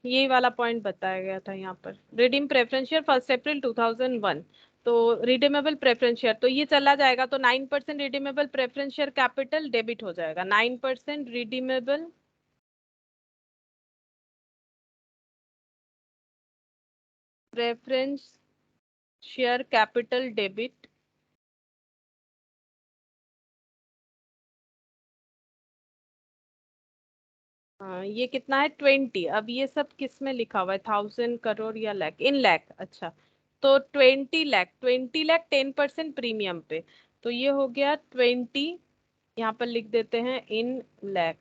यही वाला पॉइंट बताया गया था यहाँ पर। रिडीम प्रेफरेंस शेयर 1 अप्रैल 2001, तो रिडीमेबल प्रेफरेंस शेयर तो ये चला जाएगा, तो 9% redeemable preference share capital debit हो जाएगा, 9% redeemable preference share capital debit. हाँ, ये कितना है 20। अब ये सब किस में लिखा हुआ है, 1000 करोड़ या लाख, इन लाख, अच्छा। तो 20 लाख, 20 लाख 10% प्रीमियम पे, तो ये हो गया 20, यहाँ पर लिख देते हैं इन लाख,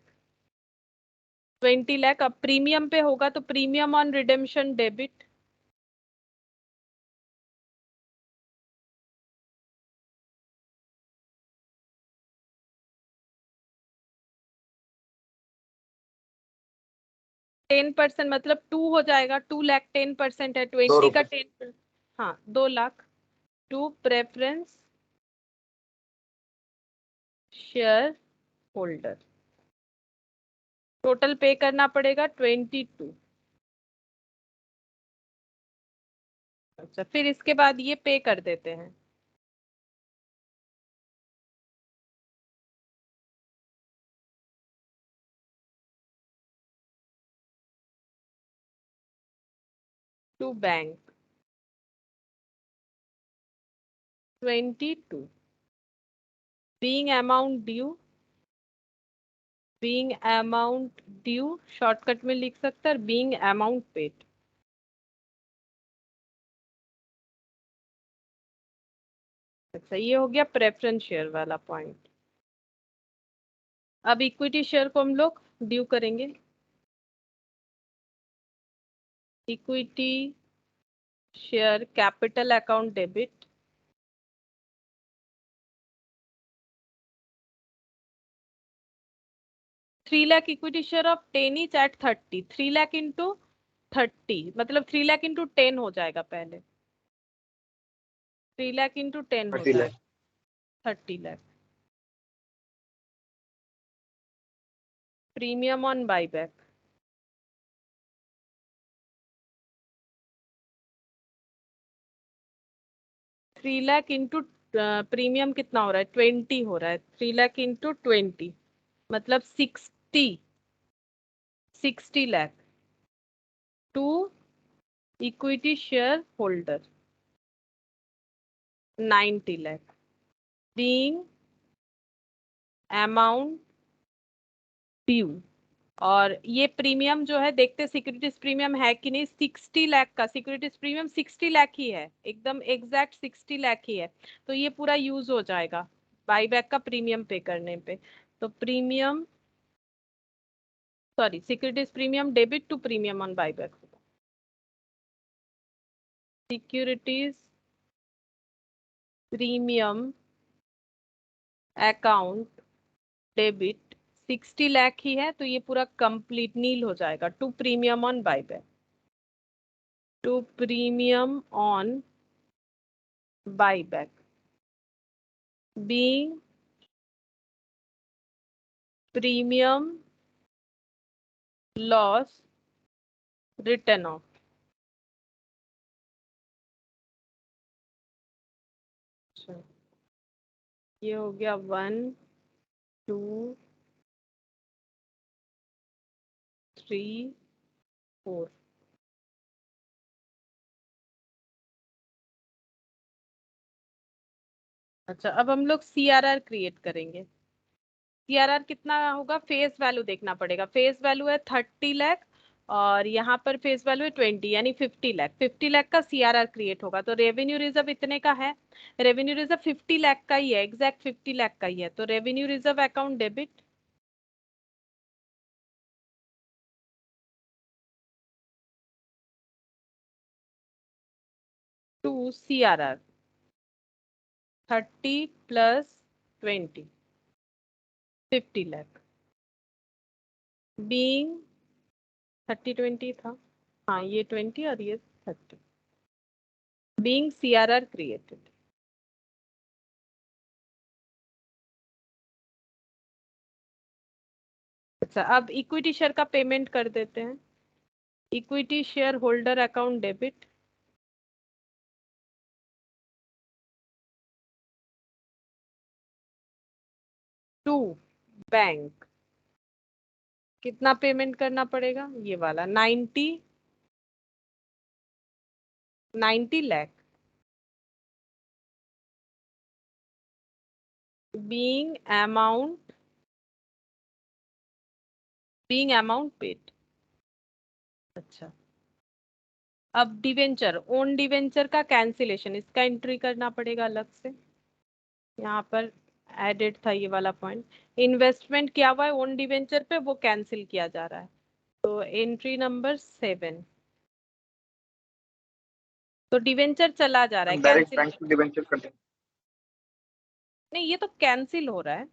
20 लाख। अब प्रीमियम पे होगा तो प्रीमियम ऑन रिडेम्पशन डेबिट, 10% मतलब 2 हो जाएगा, 2 लाख 10% है, दो 20 का रुपए 10। हाँ, 2 lakh to preference share holder, total pay करना पड़ेगा 22। अच्छा, फिर इसके बाद ये पे कर देते हैं to bank 22, being amount due, being amount due shortcut में लिख सकते हैं, बीइंग अमाउंट पेड। अच्छा, ये हो गया प्रेफरेंस शेयर वाला पॉइंट। अब इक्विटी शेयर को हम लोग ड्यू करेंगे, equity share capital account debit, 3 lakh equity share of 10 each at 30, 3 lakh into 30, मतलब 3 लाख इंटू 10 हो जाएगा पहले, 3 लाख इंटू 10 हो 30 लाख। जाएगा 30 lakh. Premium on buyback, 3 lakh into premium कितना हो रहा है, 20 हो रहा है, 3 लाख इंटू 20 मतलब 60 lakh to equity share holder 90 lakh, being amount due. और ये प्रीमियम जो है, देखते सिक्योरिटीज प्रीमियम है कि नहीं, 60 लाख का सिक्योरिटीज प्रीमियम 60 लाख ही है, एकदम एग्जैक्ट 60 लाख ही है, तो ये पूरा यूज हो जाएगा बाईबैक का प्रीमियम पे करने पे। तो premium, sorry, securities premium debit to premium on buyback, securities premium account debit 60 lakh ही है, तो ये पूरा कंप्लीट नील हो जाएगा। To premium on buyback, to premium on buyback being premium loss written off. ये हो गया 1 2 3 4। अच्छा, अब हम लोग सीआरआर क्रिएट करेंगे। सीआरआर कितना होगा, फेस वैल्यू देखना पड़ेगा। फेस वैल्यू है 30 लाख और यहाँ पर फेस वैल्यू है 20, यानी 50 लाख। 50 लाख का सीआरआर क्रिएट होगा, तो रेवेन्यू रिजर्व इतने का है। रेवेन्यू रिजर्व 50 लाख का ही है, एग्जैक्ट 50 लाख का ही है। तो revenue reserve account debit to CRR 30 plus 20, 50 lakh being 30 20 था। हाँ, ये 20 और ये 30 बीइंग सीआरआर क्रिएटेड। अच्छा, अब इक्विटी शेयर का पेमेंट कर देते हैं। Equity share holder account debit to bank. कितना पेमेंट करना पड़ेगा, ये वाला 90 लाख बीइंग अमाउंट पेड। अच्छा, अब डिवेंचर, ओन डिवेंचर का कैंसिलेशन, इसका एंट्री करना पड़ेगा अलग से। यहाँ पर एडेड था ये वाला पॉइंट। इन्वेस्टमेंट किया हुआ है ओन डिवेंचर पे, वो कैंसिल किया जा रहा है। तो एंट्री नंबर 7। तो डिवेंचर चला जा रहा है, हम डायरेक्ट कैंसिल। बैंक में डिवेंचर कर देंगे। नहीं, ये तो कैंसिल हो रहा है,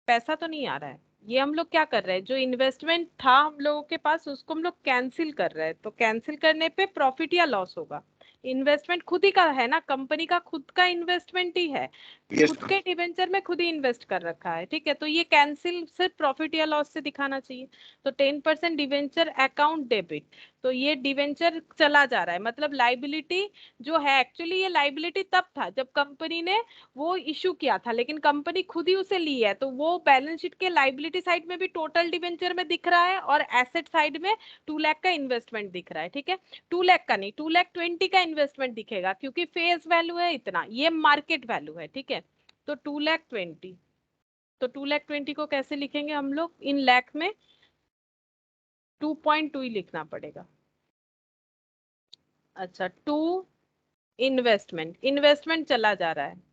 पैसा तो नहीं आ रहा है। ये हम लोग क्या कर रहे हैं, जो इन्वेस्टमेंट था हम लोगों के पास उसको हम लोग कैंसिल कर रहे हैं। तो कैंसिल करने पे प्रॉफिट या लॉस होगा। इन्वेस्टमेंट खुद ही का है ना, कंपनी का खुद का इन्वेस्टमेंट ही है। यस खुद मैम। के डिवेंचर में खुद ही इन्वेस्ट कर रखा है, ठीक है। तो ये कैंसिल सिर्फ प्रॉफिट या लॉस से दिखाना चाहिए। तो 10% डिवेंचर अकाउंट डेबिट। तो ये डिवेंचर चला जा रहा है, मतलब लाइबिलिटी जो है, एक्चुअली ये लाइबिलिटी तब था जब कंपनी ने वो इशू किया था, लेकिन कंपनी खुद ही उसे ली है, तो वो बैलेंस शीट के लाइबिलिटी साइड में भी टोटल डिवेंचर में दिख रहा है और एसेट साइड में 2 लाख का इन्वेस्टमेंट दिख रहा है, ठीक है। 2 लाख का नहीं, 2 लाख 20 का इन्वेस्टमेंट दिखेगा, क्योंकि फेस वैल्यू है इतना, ये मार्केट वैल्यू है, ठीक है। तो 2 लाख 20, तो 2 लाख 20 को कैसे लिखेंगे हम लोग, इन लाख में 2.2 ही लिखना पड़ेगा। अच्छा, टू इन्वेस्टमेंट चला जा रहा है।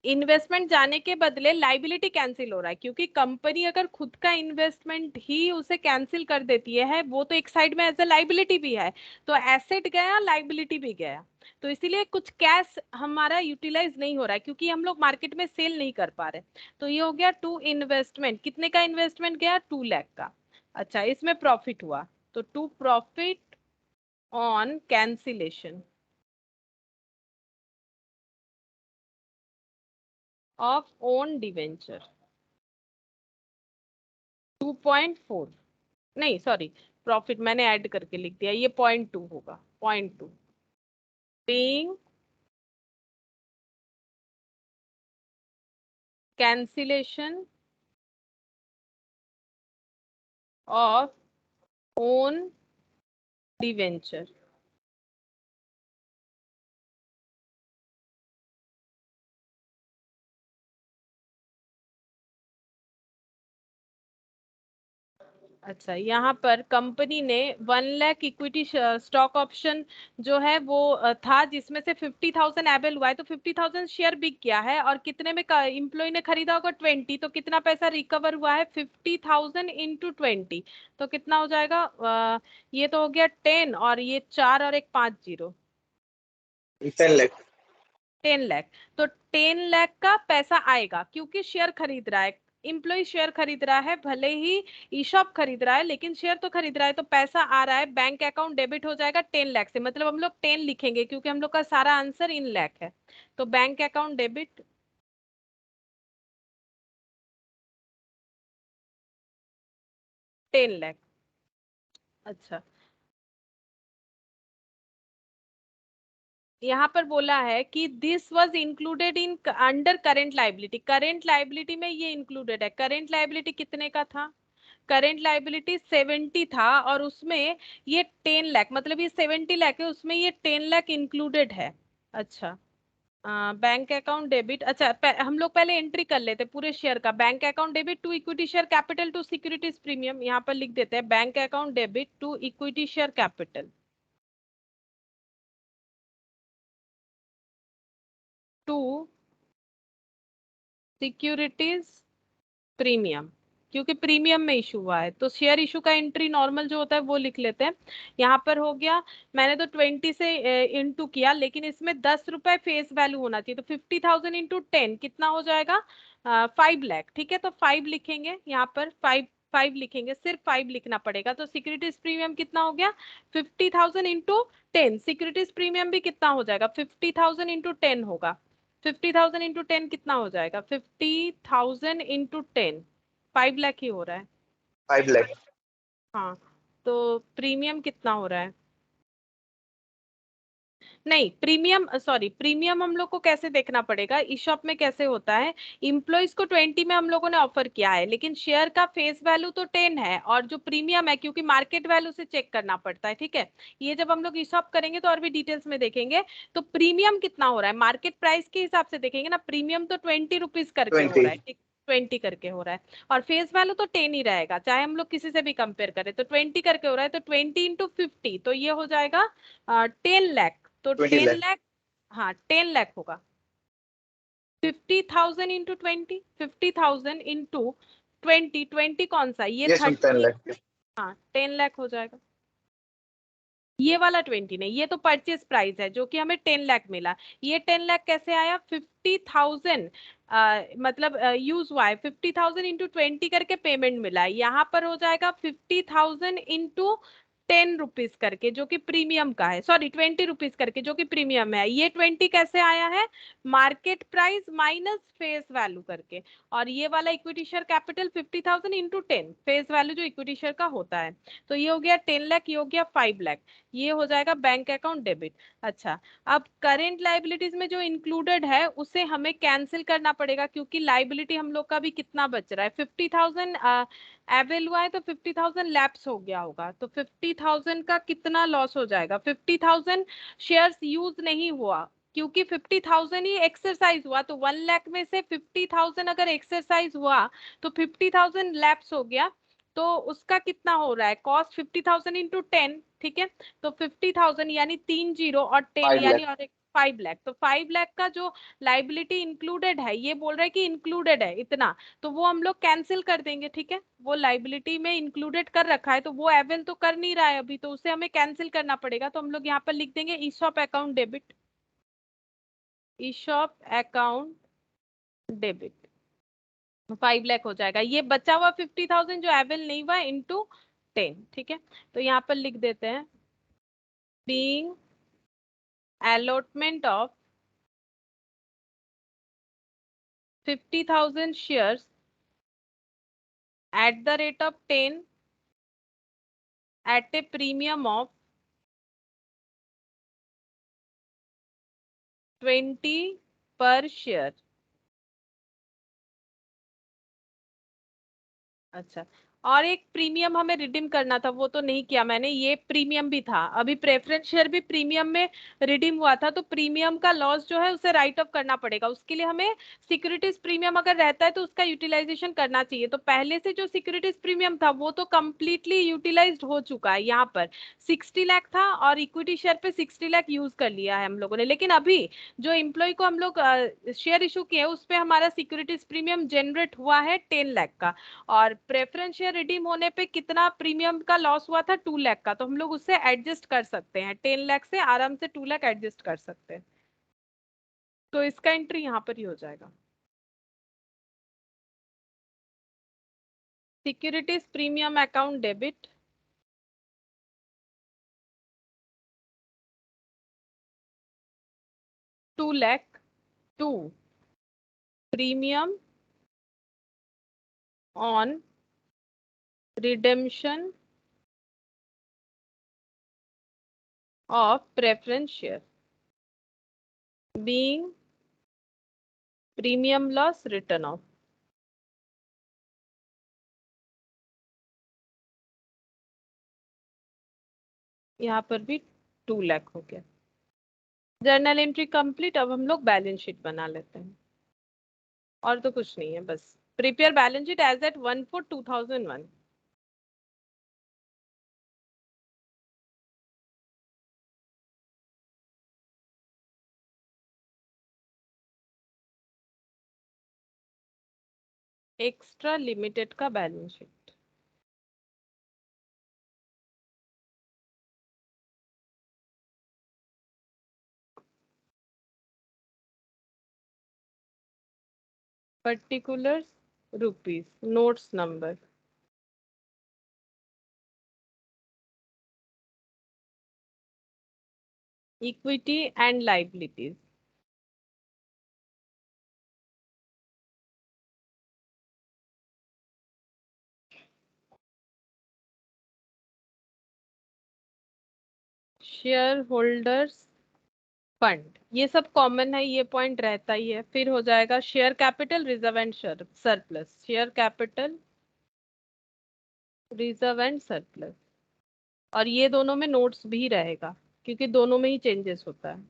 इन्वेस्टमेंट जाने के बदले लाइबिलिटी कैंसिल हो रहा है, क्योंकि कंपनी अगर खुद का इन्वेस्टमेंट ही उसे कैंसिल कर देती है, वो तो एक साइड में एज ए लाइबिलिटी भी है। तो एसेट गया, लाइबिलिटी भी गया। तो इसीलिए कुछ कैश हमारा यूटिलाइज नहीं हो रहा है, क्योंकि हम लोग मार्केट में सेल नहीं कर पा रहे। तो ये हो गया टू इन्वेस्टमेंट। कितने का इन्वेस्टमेंट गया, 2 लाख का। अच्छा, इसमें प्रॉफिट हुआ, तो to profit on cancellation of own debenture 2.4। नहीं सॉरी, प्रॉफिट मैंने ऐड करके लिख दिया, ये 0.2 होगा, 0.2 being cancellation of own debenture। अच्छा, यहाँ पर कंपनी ने 1 लाख इक्विटी स्टॉक ऑप्शन जो है वो था, जिसमें से 50,000 एबल हुआ है, तो 50,000 शेयर बिक गया है, और कितने में एम्प्लॉय ने खरीदा होगा 20, तो कितना पैसा रिकवर हुआ है 50,000 इंटू 20, तो कितना हो जाएगा? ये तो हो गया 10, और ये 4 और एक 5 जीरो, 10 लाख। 10 लाख। तो 10 लाख का पैसा आएगा क्योंकि शेयर खरीद रहा है, इम्प्लॉय शेयर खरीद रहा है, भले ही ईशॉप खरीद रहा है लेकिन शेयर तो खरीद रहा है, तो पैसा आ रहा है, बैंक अकाउंट डेबिट हो जाएगा 10 लाख से, मतलब हम लोग 10 लिखेंगे क्योंकि हम लोग का सारा आंसर इन लाख है। तो बैंक अकाउंट डेबिट 10 लाख। अच्छा, यहाँ पर बोला है कि this was included in under current liability, current liability में ये इंक्लूडेड है। करेंट लाइबिलिटी कितने का था? करेंट लाइबिलिटी 70 था, और उसमें ये 10 लाख, मतलब ये 70 लाख है, उसमें ये 10 लाख इंक्लूडेड है। अच्छा, बैंक अकाउंट डेबिट, अच्छा हम लोग पहले एंट्री कर लेते पूरे शेयर का। Bank account debit to equity share capital to securities premium, यहाँ पर लिख देते हैं bank account debit to equity share capital to securities premium, क्योंकि प्रीमियम में इशू हुआ है, तो शेयर इशू का एंट्री नॉर्मल जो होता है वो लिख लेते हैं। यहाँ पर हो गया, मैंने तो 20 से इंटू किया, लेकिन इसमें 10 रुपए फेस वैल्यू होना चाहिए, तो 50,000 इंटू 10 कितना हो जाएगा? 5 लाख। ठीक है, तो 5 लिखेंगे यहाँ पर, 5 5 लिखेंगे, सिर्फ 5 लिखना पड़ेगा। तो सिक्योरिटीज प्रीमियम कितना हो गया? 50,000 इंटू 10, सिक्योरिटीज प्रीमियम भी कितना हो जाएगा? 50,000 इंटू 10 होगा। 50,000 इंटू 10 कितना हो जाएगा? 50,000 इंटू 10, 5 लाख ही हो रहा है। 5 लाख। हाँ, तो प्रीमियम कितना हो रहा है? नहीं, प्रीमियम, सॉरी, प्रीमियम हम लोग को कैसे देखना पड़ेगा, इस शॉप में कैसे होता है? इम्प्लॉइज को 20 में हम लोगों ने ऑफर किया है, लेकिन शेयर का फेस वैल्यू तो 10 है, और जो प्रीमियम है क्योंकि मार्केट वैल्यू से चेक करना पड़ता है, ठीक है। ये जब हम लोग ई शॉप करेंगे तो और भी डिटेल्स में देखेंगे। तो प्रीमियम कितना हो रहा है मार्केट प्राइस के हिसाब से देखेंगे ना, प्रीमियम तो 20 रुपीज करके हो 20। रहा है, ठीक, 20 करके हो रहा है, और फेस वैल्यू तो 10 ही रहेगा, चाहे हम लोग किसी से भी कंपेयर करें, तो 20 करके हो रहा है, तो 20 इंटू 50, तो ये हो जाएगा 10 लाख। तो 10 20 लाख। लाख, हाँ 10 लाख होगा। 50,000 इंटू 20, 50,000 इंटू 20, 20 कौन सा, ये ये सुन 30, 10 लाख। हाँ 10 लाख हो जाएगा। ये वाला 20 नहीं, ये तो परचेज प्राइस है जो कि हमें 10 लाख मिला। ये 10 लाख कैसे आया? 50,000 मतलब यूज हुआ है, 50,000 इंटू 20 करके पेमेंट मिला है, यहाँ पर हो जाएगा 50,000 इंटू 10 रुपीज करके जो कि प्रीमियम का है, सॉरी 20 रुपीज करके जो कि प्रीमियम है। ये 20 कैसे आया है? Market price minus face value करके, और ये वाला equity share capital 50,000 into 10 face value जो इक्विटी शेयर का होता है। तो ये हो गया 10 लाख, ये हो गया 5 लाख, ये हो जाएगा बैंक अकाउंट डेबिट। अच्छा, अब करेंट लाइबिलिटीज में जो इंक्लूडेड है उसे हमें कैंसिल करना पड़ेगा, क्योंकि लाइबिलिटी हम लोग का भी कितना बच रहा है, 50,000 एवेल हुआ है, तो 50,000 लैप्स हो गया होगा, तो 50,000 का कितना लॉस हो जाएगा? 50,000 शेयर्स यूज नहीं हुआ, क्योंकि 50,000 ही एक्सरसाइज हुआ, तो 1 लाख में से 50,000 अगर एक्सरसाइज हुआ तो 50,000 लैप्स हो गया, तो उसका कितना हो रहा है कॉस्ट? 50,000 इंटू 10, ठीक है, तो 50,000 यानी 3 जीरो और 10 5 यानी लाख। और एक 5 लाख, तो 5 लाख का जो लाइबिलिटी इंक्लूडेड है, ये बोल रहा है कि इंक्लूडेड है इतना, तो वो हम लोग कैंसिल कर देंगे, ठीक है। वो लाइबिलिटी में इंक्लूडेड कर रखा है, तो वो अवेल तो कर नहीं रहा है अभी, तो उसे हमें कैंसिल करना पड़ेगा, तो हम लोग यहाँ पर लिख देंगे eShop account debit, eShop account debit 5 lakh हो जाएगा। ये बचा हुआ 50,000 जो अवेल नहीं हुआ इंटू 10, ठीक है, तो यहाँ पर लिख देते हैं being allotment of 50,000 shares at the rate of 10 at a premium of 20 per share। अच्छा, और एक प्रीमियम हमें रिडीम करना था, वो तो नहीं किया मैंने, ये प्रीमियम भी था, अभी प्रेफरेंस शेयर भी प्रीमियम में रिडीम हुआ था, तो प्रीमियम का लॉस जो है उसे राइट ऑफ करना पड़ेगा, उसके लिए हमें सिक्योरिटीज प्रीमियम अगर रहता है तो उसका यूटिलाइजेशन करना चाहिए। तो पहले से जो सिक्योरिटीज प्रीमियम था वो तो कंप्लीटली यूटिलाइज्ड हो चुका है, यहाँ पर 60 लाख था और इक्विटी शेयर पे 60 लाख यूज कर लिया है हम लोगों ने, लेकिन अभी जो एम्प्लॉय को हम लोग शेयर इशू किए उस पे हमारा सिक्योरिटीज प्रीमियम जनरेट हुआ है 10 लाख का, और प्रेफरेंस शेयर रिडीम होने पे कितना प्रीमियम का लॉस हुआ था 2 लाख का, तो हम लोग उससे एडजस्ट कर सकते हैं, 10 लाख से आराम से 2 लाख एडजस्ट कर सकते हैं, तो इसका एंट्री यहाँ पर ही हो जाएगा। Securities premium account debit, 2 lakh to premium on redemption of preference share being premium loss written off, यहाँ पर भी 2 लाख हो गया। जर्नल एंट्री कंप्लीट, अब हम लोग बैलेंस शीट बना लेते हैं, और तो कुछ नहीं है, बस prepare balance sheet as at 1/4/2001। Extra limited का balance sheet, particular rupees, notes number, equity and liabilities, share holders fund, ये सब कॉमन है, ये पॉइंट रहता ही है। फिर हो जाएगा share capital reserve and surplus, share capital reserve and surplus, और ये दोनों में नोट्स भी रहेगा क्योंकि दोनों में ही चेंजेस होता है।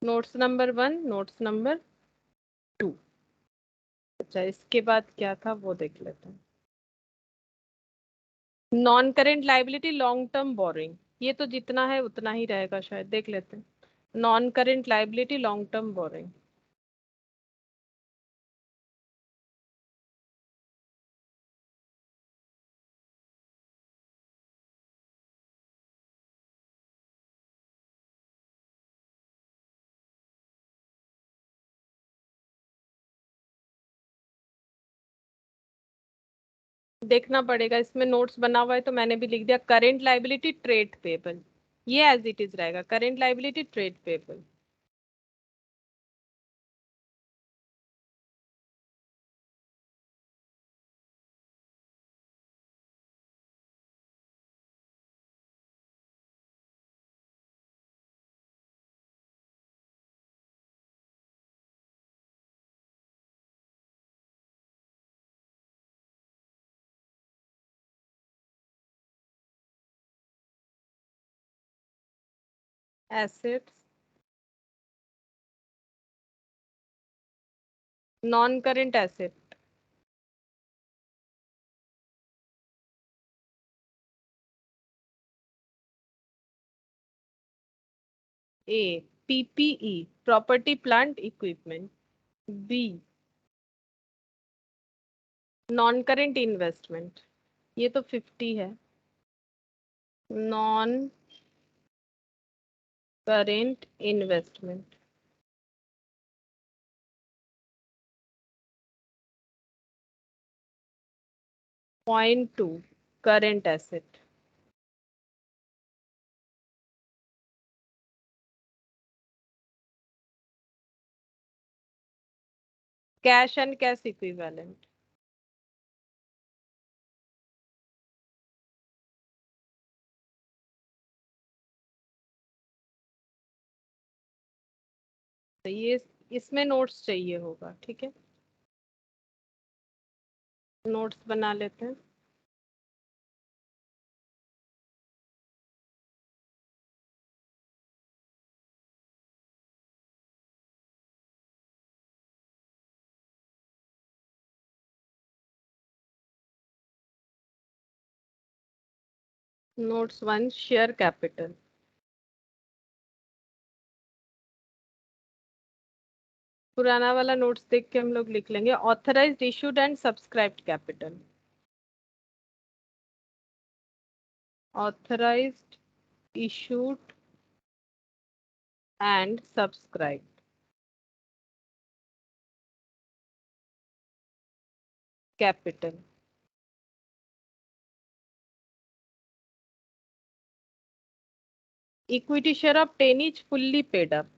Notes number 1, notes number 2। अच्छा, इसके बाद क्या था वो देख लेते हैं। Non current liability long term borrowing, ये तो जितना है उतना ही रहेगा शायद, देख लेते हैं। Non current liability long term borrowing, देखना पड़ेगा, इसमें नोट्स बना हुआ है तो मैंने भी लिख दिया करेंट लाइबिलिटी ट्रेड पेबल, ये एज इट इज रहेगा, current liability trade payable. Assets, non current asset, A PPE property plant equipment, B non current investment, ये तो 50 है, non current investment, .2 current asset, cash and cash equivalent, तो ये इसमें notes चाहिए होगा, ठीक है। नोट्स बना लेते हैं। Notes 1 share capital. पुराना वाला नोट्स देख के हम लोग लिख लेंगे authorised issued and subscribed capital. Authorised issued and subscribed capital. Equity share of 10 is fully paid up.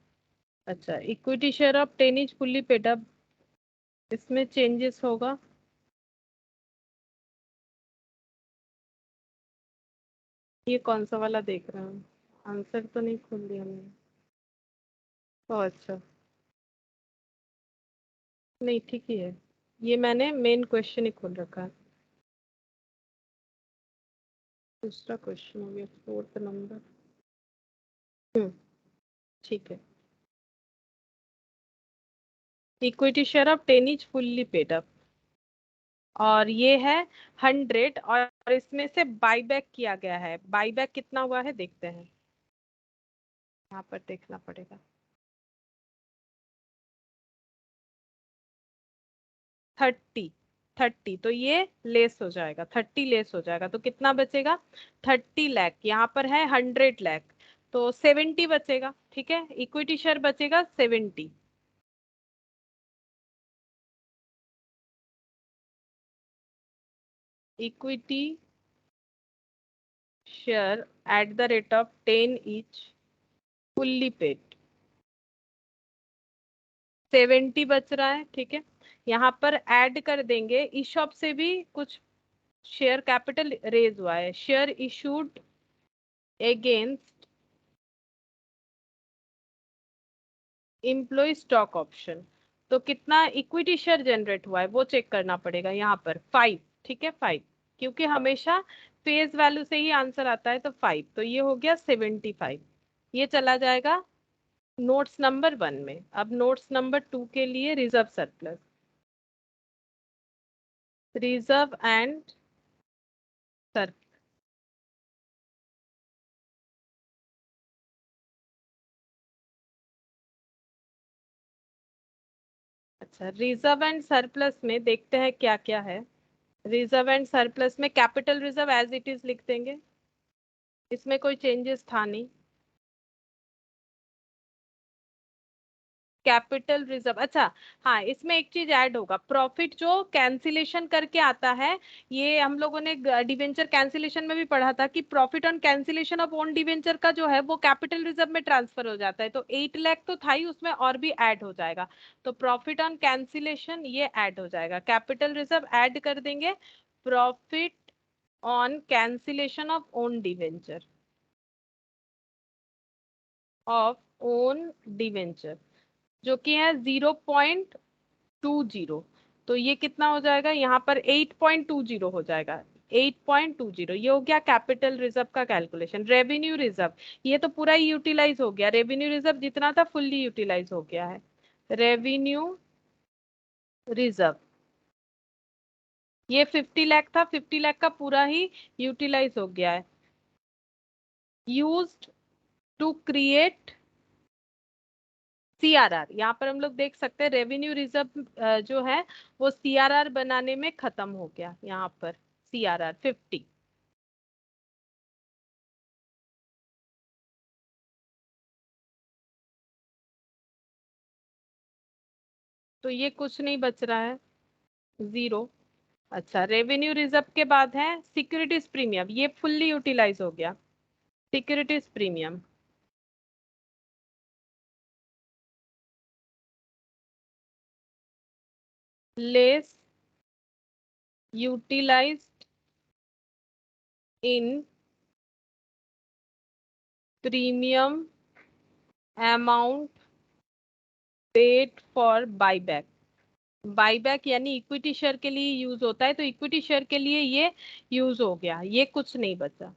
अच्छा, equity share of 10 is fully paid up, इसमें चेंजेस होगा। ये कौन सा वाला देख रहे हैं? आंसर तो नहीं खोल दिया मैंने। ओ अच्छा, नहीं ठीक ही है, ये मैंने मेन क्वेश्चन ही खोल रखा है। दूसरा क्वेश्चन हो गया, 4th नंबर। ठीक है। Equity share of 10 is fully paid up, और ये है 100, और इसमें से बाईबैक किया गया है। बाईबैक कितना हुआ है देखते हैं, यहाँ पर देखना पड़ेगा। 30, 30 तो ये लेस हो जाएगा, 30 लेस हो जाएगा तो कितना बचेगा? 30 लाख। यहाँ पर है 100 लाख, तो 70 बचेगा। ठीक है, इक्विटी शेयर बचेगा 70। Equity share at the rate of 10 each fully paid, 70 बच रहा है। ठीक है, यहाँ पर ऐड कर देंगे ईशॉप से भी कुछ शेयर कैपिटल रेज हुआ है। Share issued against employ stock option, तो कितना इक्विटी शेयर जनरेट हुआ है वो चेक करना पड़ेगा। यहाँ पर 5। ठीक है, 5, क्योंकि हमेशा फेस वैल्यू से ही आंसर आता है, तो 5, तो ये हो गया 75। ये चला जाएगा नोट्स नंबर 1 में। अब नोट्स नंबर 2 के लिए reserve surplus. Reserve and sir, अच्छा, रिजर्व एंड सरप्लस में देखते हैं क्या क्या है। रिजर्व एंड सरप्लस में capital reserve as it is लिख देंगे, इसमें कोई चेंजेस था नहीं। कैपिटल रिजर्व, अच्छा, हाँ, इसमें एक चीज ऐड होगा, प्रॉफिट जो कैंसिलेशन करके आता है। ये हम लोगों ने डिवेंचर कैंसिलेशन में भी पढ़ा था कि profit on cancellation of own debenture का जो है वो कैपिटल रिजर्व में ट्रांसफर हो जाता है, तो 8 लाख तो था ही, उसमें और भी ऐड हो जाएगा। तो प्रॉफिट ऑन कैंसिलेशन ये ऐड हो जाएगा, कैपिटल रिजर्व ऐड कर देंगे, profit on cancellation of own debenture, of own debenture, जो कि है 0.20, तो ये कितना हो जाएगा? यहाँ पर 8.20 हो जाएगा। 8.20 ये हो गया कैपिटल रिजर्व का कैलकुलेशन। रेवेन्यू रिजर्व, ये तो पूरा ही यूटिलाइज हो गया, रेवेन्यू रिजर्व जितना था फुल्ली यूटिलाइज हो गया है। रेवेन्यू रिजर्व, ये 50 लाख था, 50 लाख का पूरा ही यूटिलाइज हो गया है। यूज्ड टू क्रिएट सीआरआर, यहाँ पर हम लोग देख सकते हैं रेवेन्यू रिजर्व जो है वो सीआरआर बनाने में खत्म हो गया। यहाँ पर सीआरआर 50, तो ये कुछ नहीं बच रहा है, 0। अच्छा, रेवेन्यू रिजर्व के बाद है सिक्योरिटीज प्रीमियम, ये फुल्ली यूटिलाइज हो गया। Securities premium, less utilised in premium amount paid for buyback. Buyback यानी इक्विटी शेयर के लिए यूज होता है, तो इक्विटी शेयर के लिए ये यूज हो गया, ये कुछ नहीं बचा।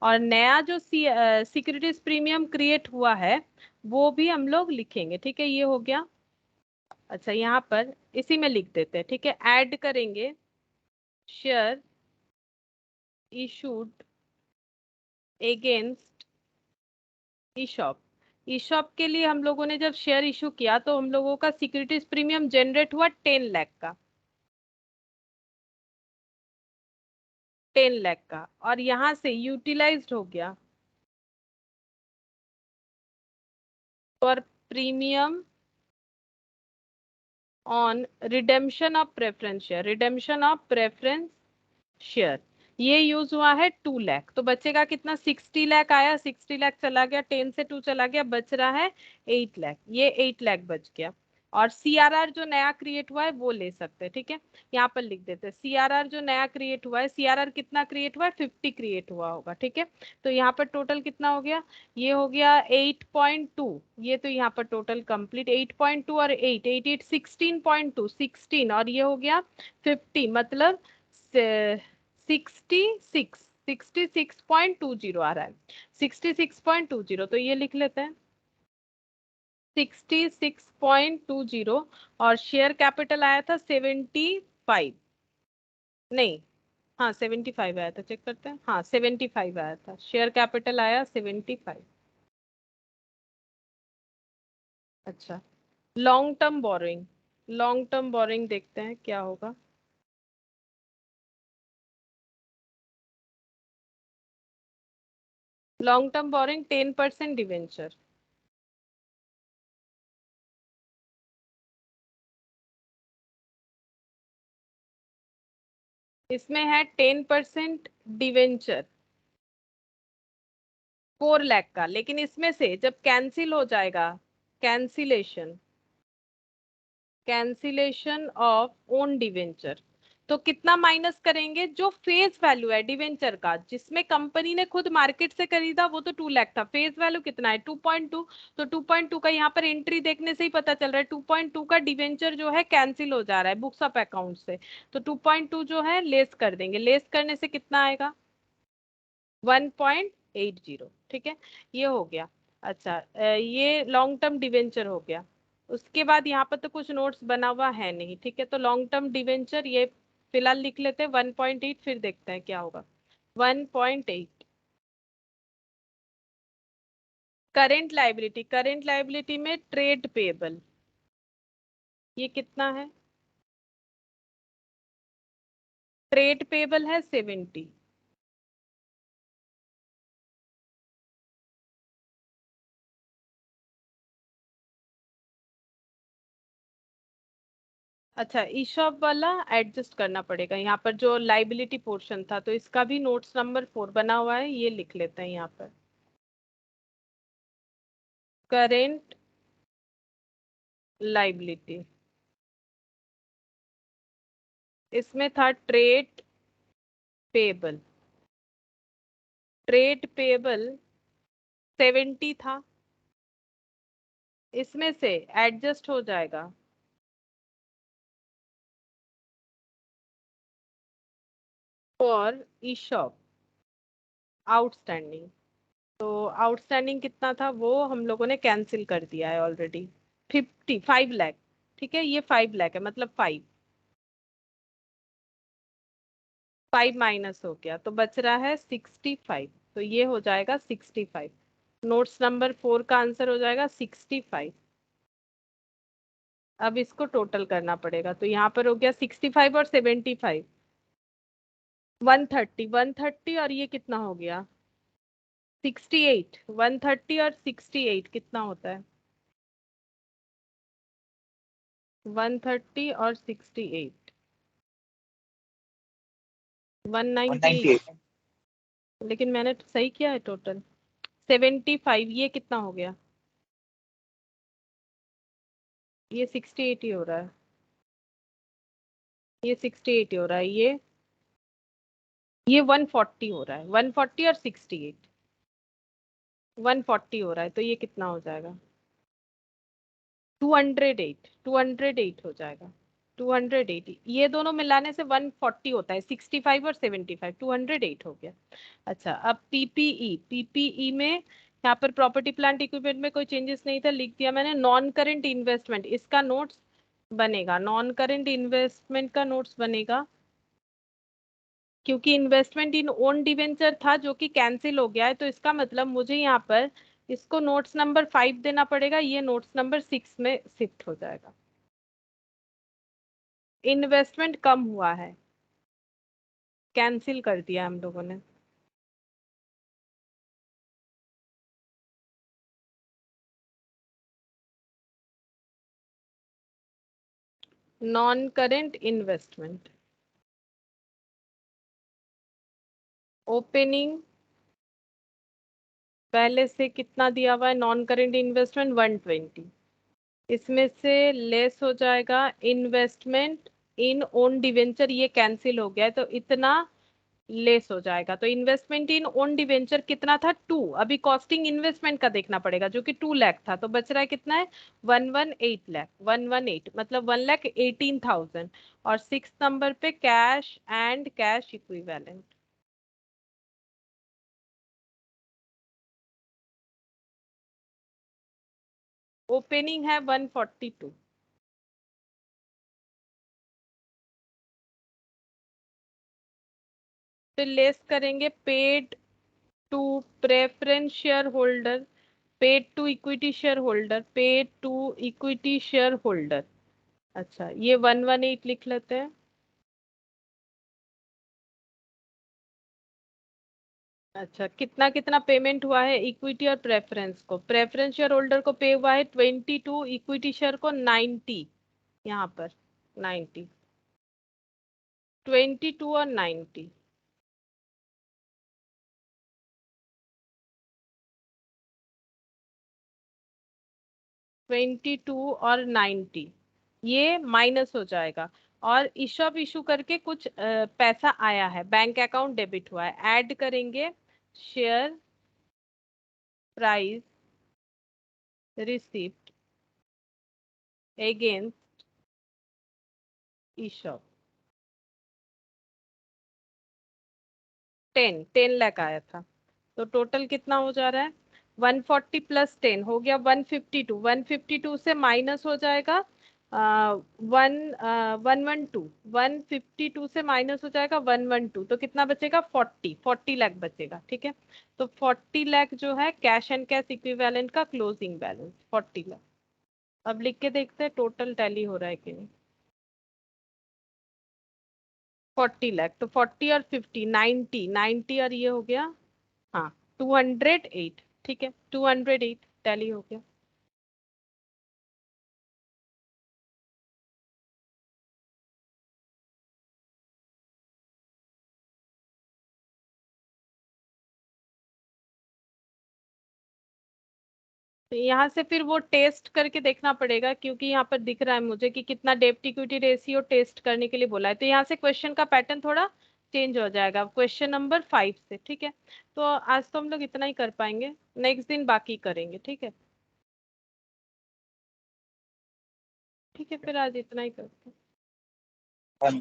और नया जो सिक्योरिटीज प्रीमियम क्रिएट हुआ है वो भी हम लोग लिखेंगे, ठीक है, ये हो गया। अच्छा, यहाँ पर इसी में लिख देते हैं, ठीक है, ऐड करेंगे share issued against eShop. EShop के लिए हम लोगों ने जब शेयर इशू किया तो हम लोगों का सिक्योरिटीज प्रीमियम जनरेट हुआ 10 लाख का, 10 लाख का, और यहाँ से यूटिलाइज्ड हो गया for premium on redemption of preference share, redemption of preference share, ये यूज हुआ है 2 लाख। तो बचेगा कितना, 60 लाख आया, 60 लाख चला गया, 10 से 2 चला गया, बच रहा है 8 लाख, ये 8 लाख बच गया। और सीआरआर जो नया क्रिएट हुआ है वो ले सकते हैं, ठीक है, यहाँ पर लिख देते हैं सीआरआर जो नया क्रिएट हुआ है, सीआरआर कितना क्रिएट हुआ है, 50 क्रिएट हुआ होगा, ठीक है। तो यहाँ पर टोटल कितना हो गया, ये हो गया 8.2, ये तो यहाँ पर टोटल कंप्लीट 8.2 और 8 16.2, 16, और ये हो गया 50, मतलब 66.20 आ रहा है, 66.20, तो ये लिख लेते हैं 66.20। और शेयर कैपिटल आया था 75, नहीं, हाँ 75 आया था, चेक करते हैं, हाँ 75 आया था, शेयर कैपिटल आया 75। अच्छा, long term borrowing, long term borrowing देखते हैं क्या होगा। लॉन्ग टर्म बोरोइंग 10% डिवेंचर, इसमें है 10% डिवेंचर 4 लाख का, लेकिन इसमें से जब कैंसिल हो जाएगा, cancellation, cancellation of own debenture, तो कितना माइनस करेंगे, जो फेस वैल्यू है डिवेंचर का, जिसमें कंपनी ने खुद मार्केट से खरीदा वो तो 2 लाख था, फेस वैल्यू कितना है 2.2, तो 2.2 का यहाँ पर एंट्री देखने से ही पता चल रहा है 2.2 का डिवेंचर जो है कैंसिल हो जा रहा है बुक्स ऑफ अकाउंट से, तो 2.2 जो है लेस कर देंगे, लेस करने से कितना आएगा 1.80, ठीक है, ये हो गया। अच्छा, ये लॉन्ग टर्म डिवेंचर हो गया। उसके बाद यहाँ पर तो कुछ नोट्स बना हुआ है नहीं, ठीक है, तो लॉन्ग टर्म डिवेंचर ये फिलहाल लिख लेते हैं 1.8, फिर देखते हैं क्या होगा। 1.8 करेंट लाइबिलिटी, करेंट लाइबिलिटी में ट्रेड पेबल, ये कितना है, ट्रेड पेबल है 70। अच्छा, ईशॉप वाला एडजस्ट करना पड़ेगा, यहाँ पर जो लाइबिलिटी पोर्शन था तो इसका भी नोट्स नंबर 4 बना हुआ है, ये लिख लेते हैं यहाँ पर, करेंट लाइबिलिटी, इसमें था ट्रेड पेबल, ट्रेड पेबल 70 था, इसमें से एडजस्ट हो जाएगा फॉर ईशॉप आउटस्टैंडिंग, तो आउटस्टैंडिंग कितना था वो हम लोगों ने कैंसिल कर दिया है ऑलरेडी, 5 लाख, ठीक है, ये 5 लाख है, मतलब 5 माइनस हो गया तो बच रहा है 65, तो ये हो जाएगा 65, नोट्स नंबर 4 का आंसर हो जाएगा 65। अब इसको टोटल करना पड़ेगा, तो यहाँ पर हो गया 65 और 75, 130, 130, और ये कितना हो गया 68, 130 और 68 कितना होता है 130 और 68, 198, 198। लेकिन मैंने तो सही किया है टोटल, 75, ये कितना हो गया, ये 68 ही हो रहा है, ये 68 हो रहा है, ये 140 हो रहा है, 140 और 68, 140 हो रहा है, तो ये कितना हो जाएगा 208, 208 हो जाएगा। 280, ये दोनों मिलाने से 140 होता है, 65 और 75, 208 हो गया। अच्छा, अब पीपीई, पीपीई में यहाँ पर प्रॉपर्टी प्लांट इक्विपमेंट में कोई चेंजेस नहीं था, लिख दिया मैंने। नॉन करेंट इन्वेस्टमेंट, इसका नोट्स बनेगा, नॉन करेंट इन्वेस्टमेंट का नोट्स बनेगा, क्योंकि इन्वेस्टमेंट इन ओन डिवेंचर था जो कि कैंसिल हो गया है, तो इसका मतलब मुझे यहाँ पर इसको नोट्स नंबर 5 देना पड़ेगा, ये नोट्स नंबर 6 में शिफ्ट हो जाएगा। इन्वेस्टमेंट कम हुआ है, कैंसिल कर दिया हम लोगों ने। नॉन करेंट इन्वेस्टमेंट, ओपनिंग पहले से कितना दिया हुआ है, नॉन करेंट इन्वेस्टमेंट 120, इसमें से लेस हो जाएगा इन्वेस्टमेंट इन ओन डिवेंचर, ये कैंसिल हो गया है तो इतना लेस हो जाएगा। तो इन्वेस्टमेंट इन ओन डिवेंचर कितना था, 2, अभी कॉस्टिंग इन्वेस्टमेंट का देखना पड़ेगा जो कि 2 लाख था, तो बच रहा है कितना है, 118 लाख, 118 मतलब 1,18,000। और 6 नंबर पे cash and cash equivalent, opening है 142, फिर लेस करेंगे paid to preference share holder, paid to equity share holder, paid to equity share holder. अच्छा, ये 118 लिख लेते हैं। अच्छा, कितना कितना पेमेंट हुआ है इक्विटी और प्रेफरेंस को, प्रेफरेंस शेयर होल्डर को पे हुआ है 22, इक्विटी शेयर को 90, यहाँ पर 90, 22 और 90, 22 और 90, ये माइनस हो जाएगा। और इशॉप इशू करके कुछ पैसा आया है, बैंक अकाउंट डेबिट हुआ है, ऐड करेंगे share price receipt against Aesop, 10 lakh आया था, तो टोटल कितना हो जा रहा है, 140 प्लस 10 हो गया 152, 152 से माइनस हो जाएगा 152 से माइनस हो जाएगा 112, तो कितना बचेगा, 40 लाख बचेगा, ठीक है। तो 40 लाख जो है कैश एंड कैश इक्विवेलेंट का क्लोजिंग बैलेंस 40 लाख। अब लिख के देखते हैं टोटल टैली हो रहा है कि नहीं। 40 लाख, तो 40 और 50, 90, 90 और ये हो गया, हाँ 208, ठीक है 208 टैली हो गया। तो यहाँ से फिर वो टेस्ट करके देखना पड़ेगा, क्योंकि यहाँ पर दिख रहा है मुझे कि कितना डेब्ट इक्विटी रेशियो टेस्ट करने के लिए बोला है, तो यहाँ से क्वेश्चन का पैटर्न थोड़ा चेंज हो जाएगा क्वेश्चन नंबर 5 से, ठीक है। तो आज तो हम लोग इतना ही कर पाएंगे, नेक्स्ट दिन बाकी करेंगे, ठीक है। ठीक है, फिर आज इतना ही करते हैं। हाँ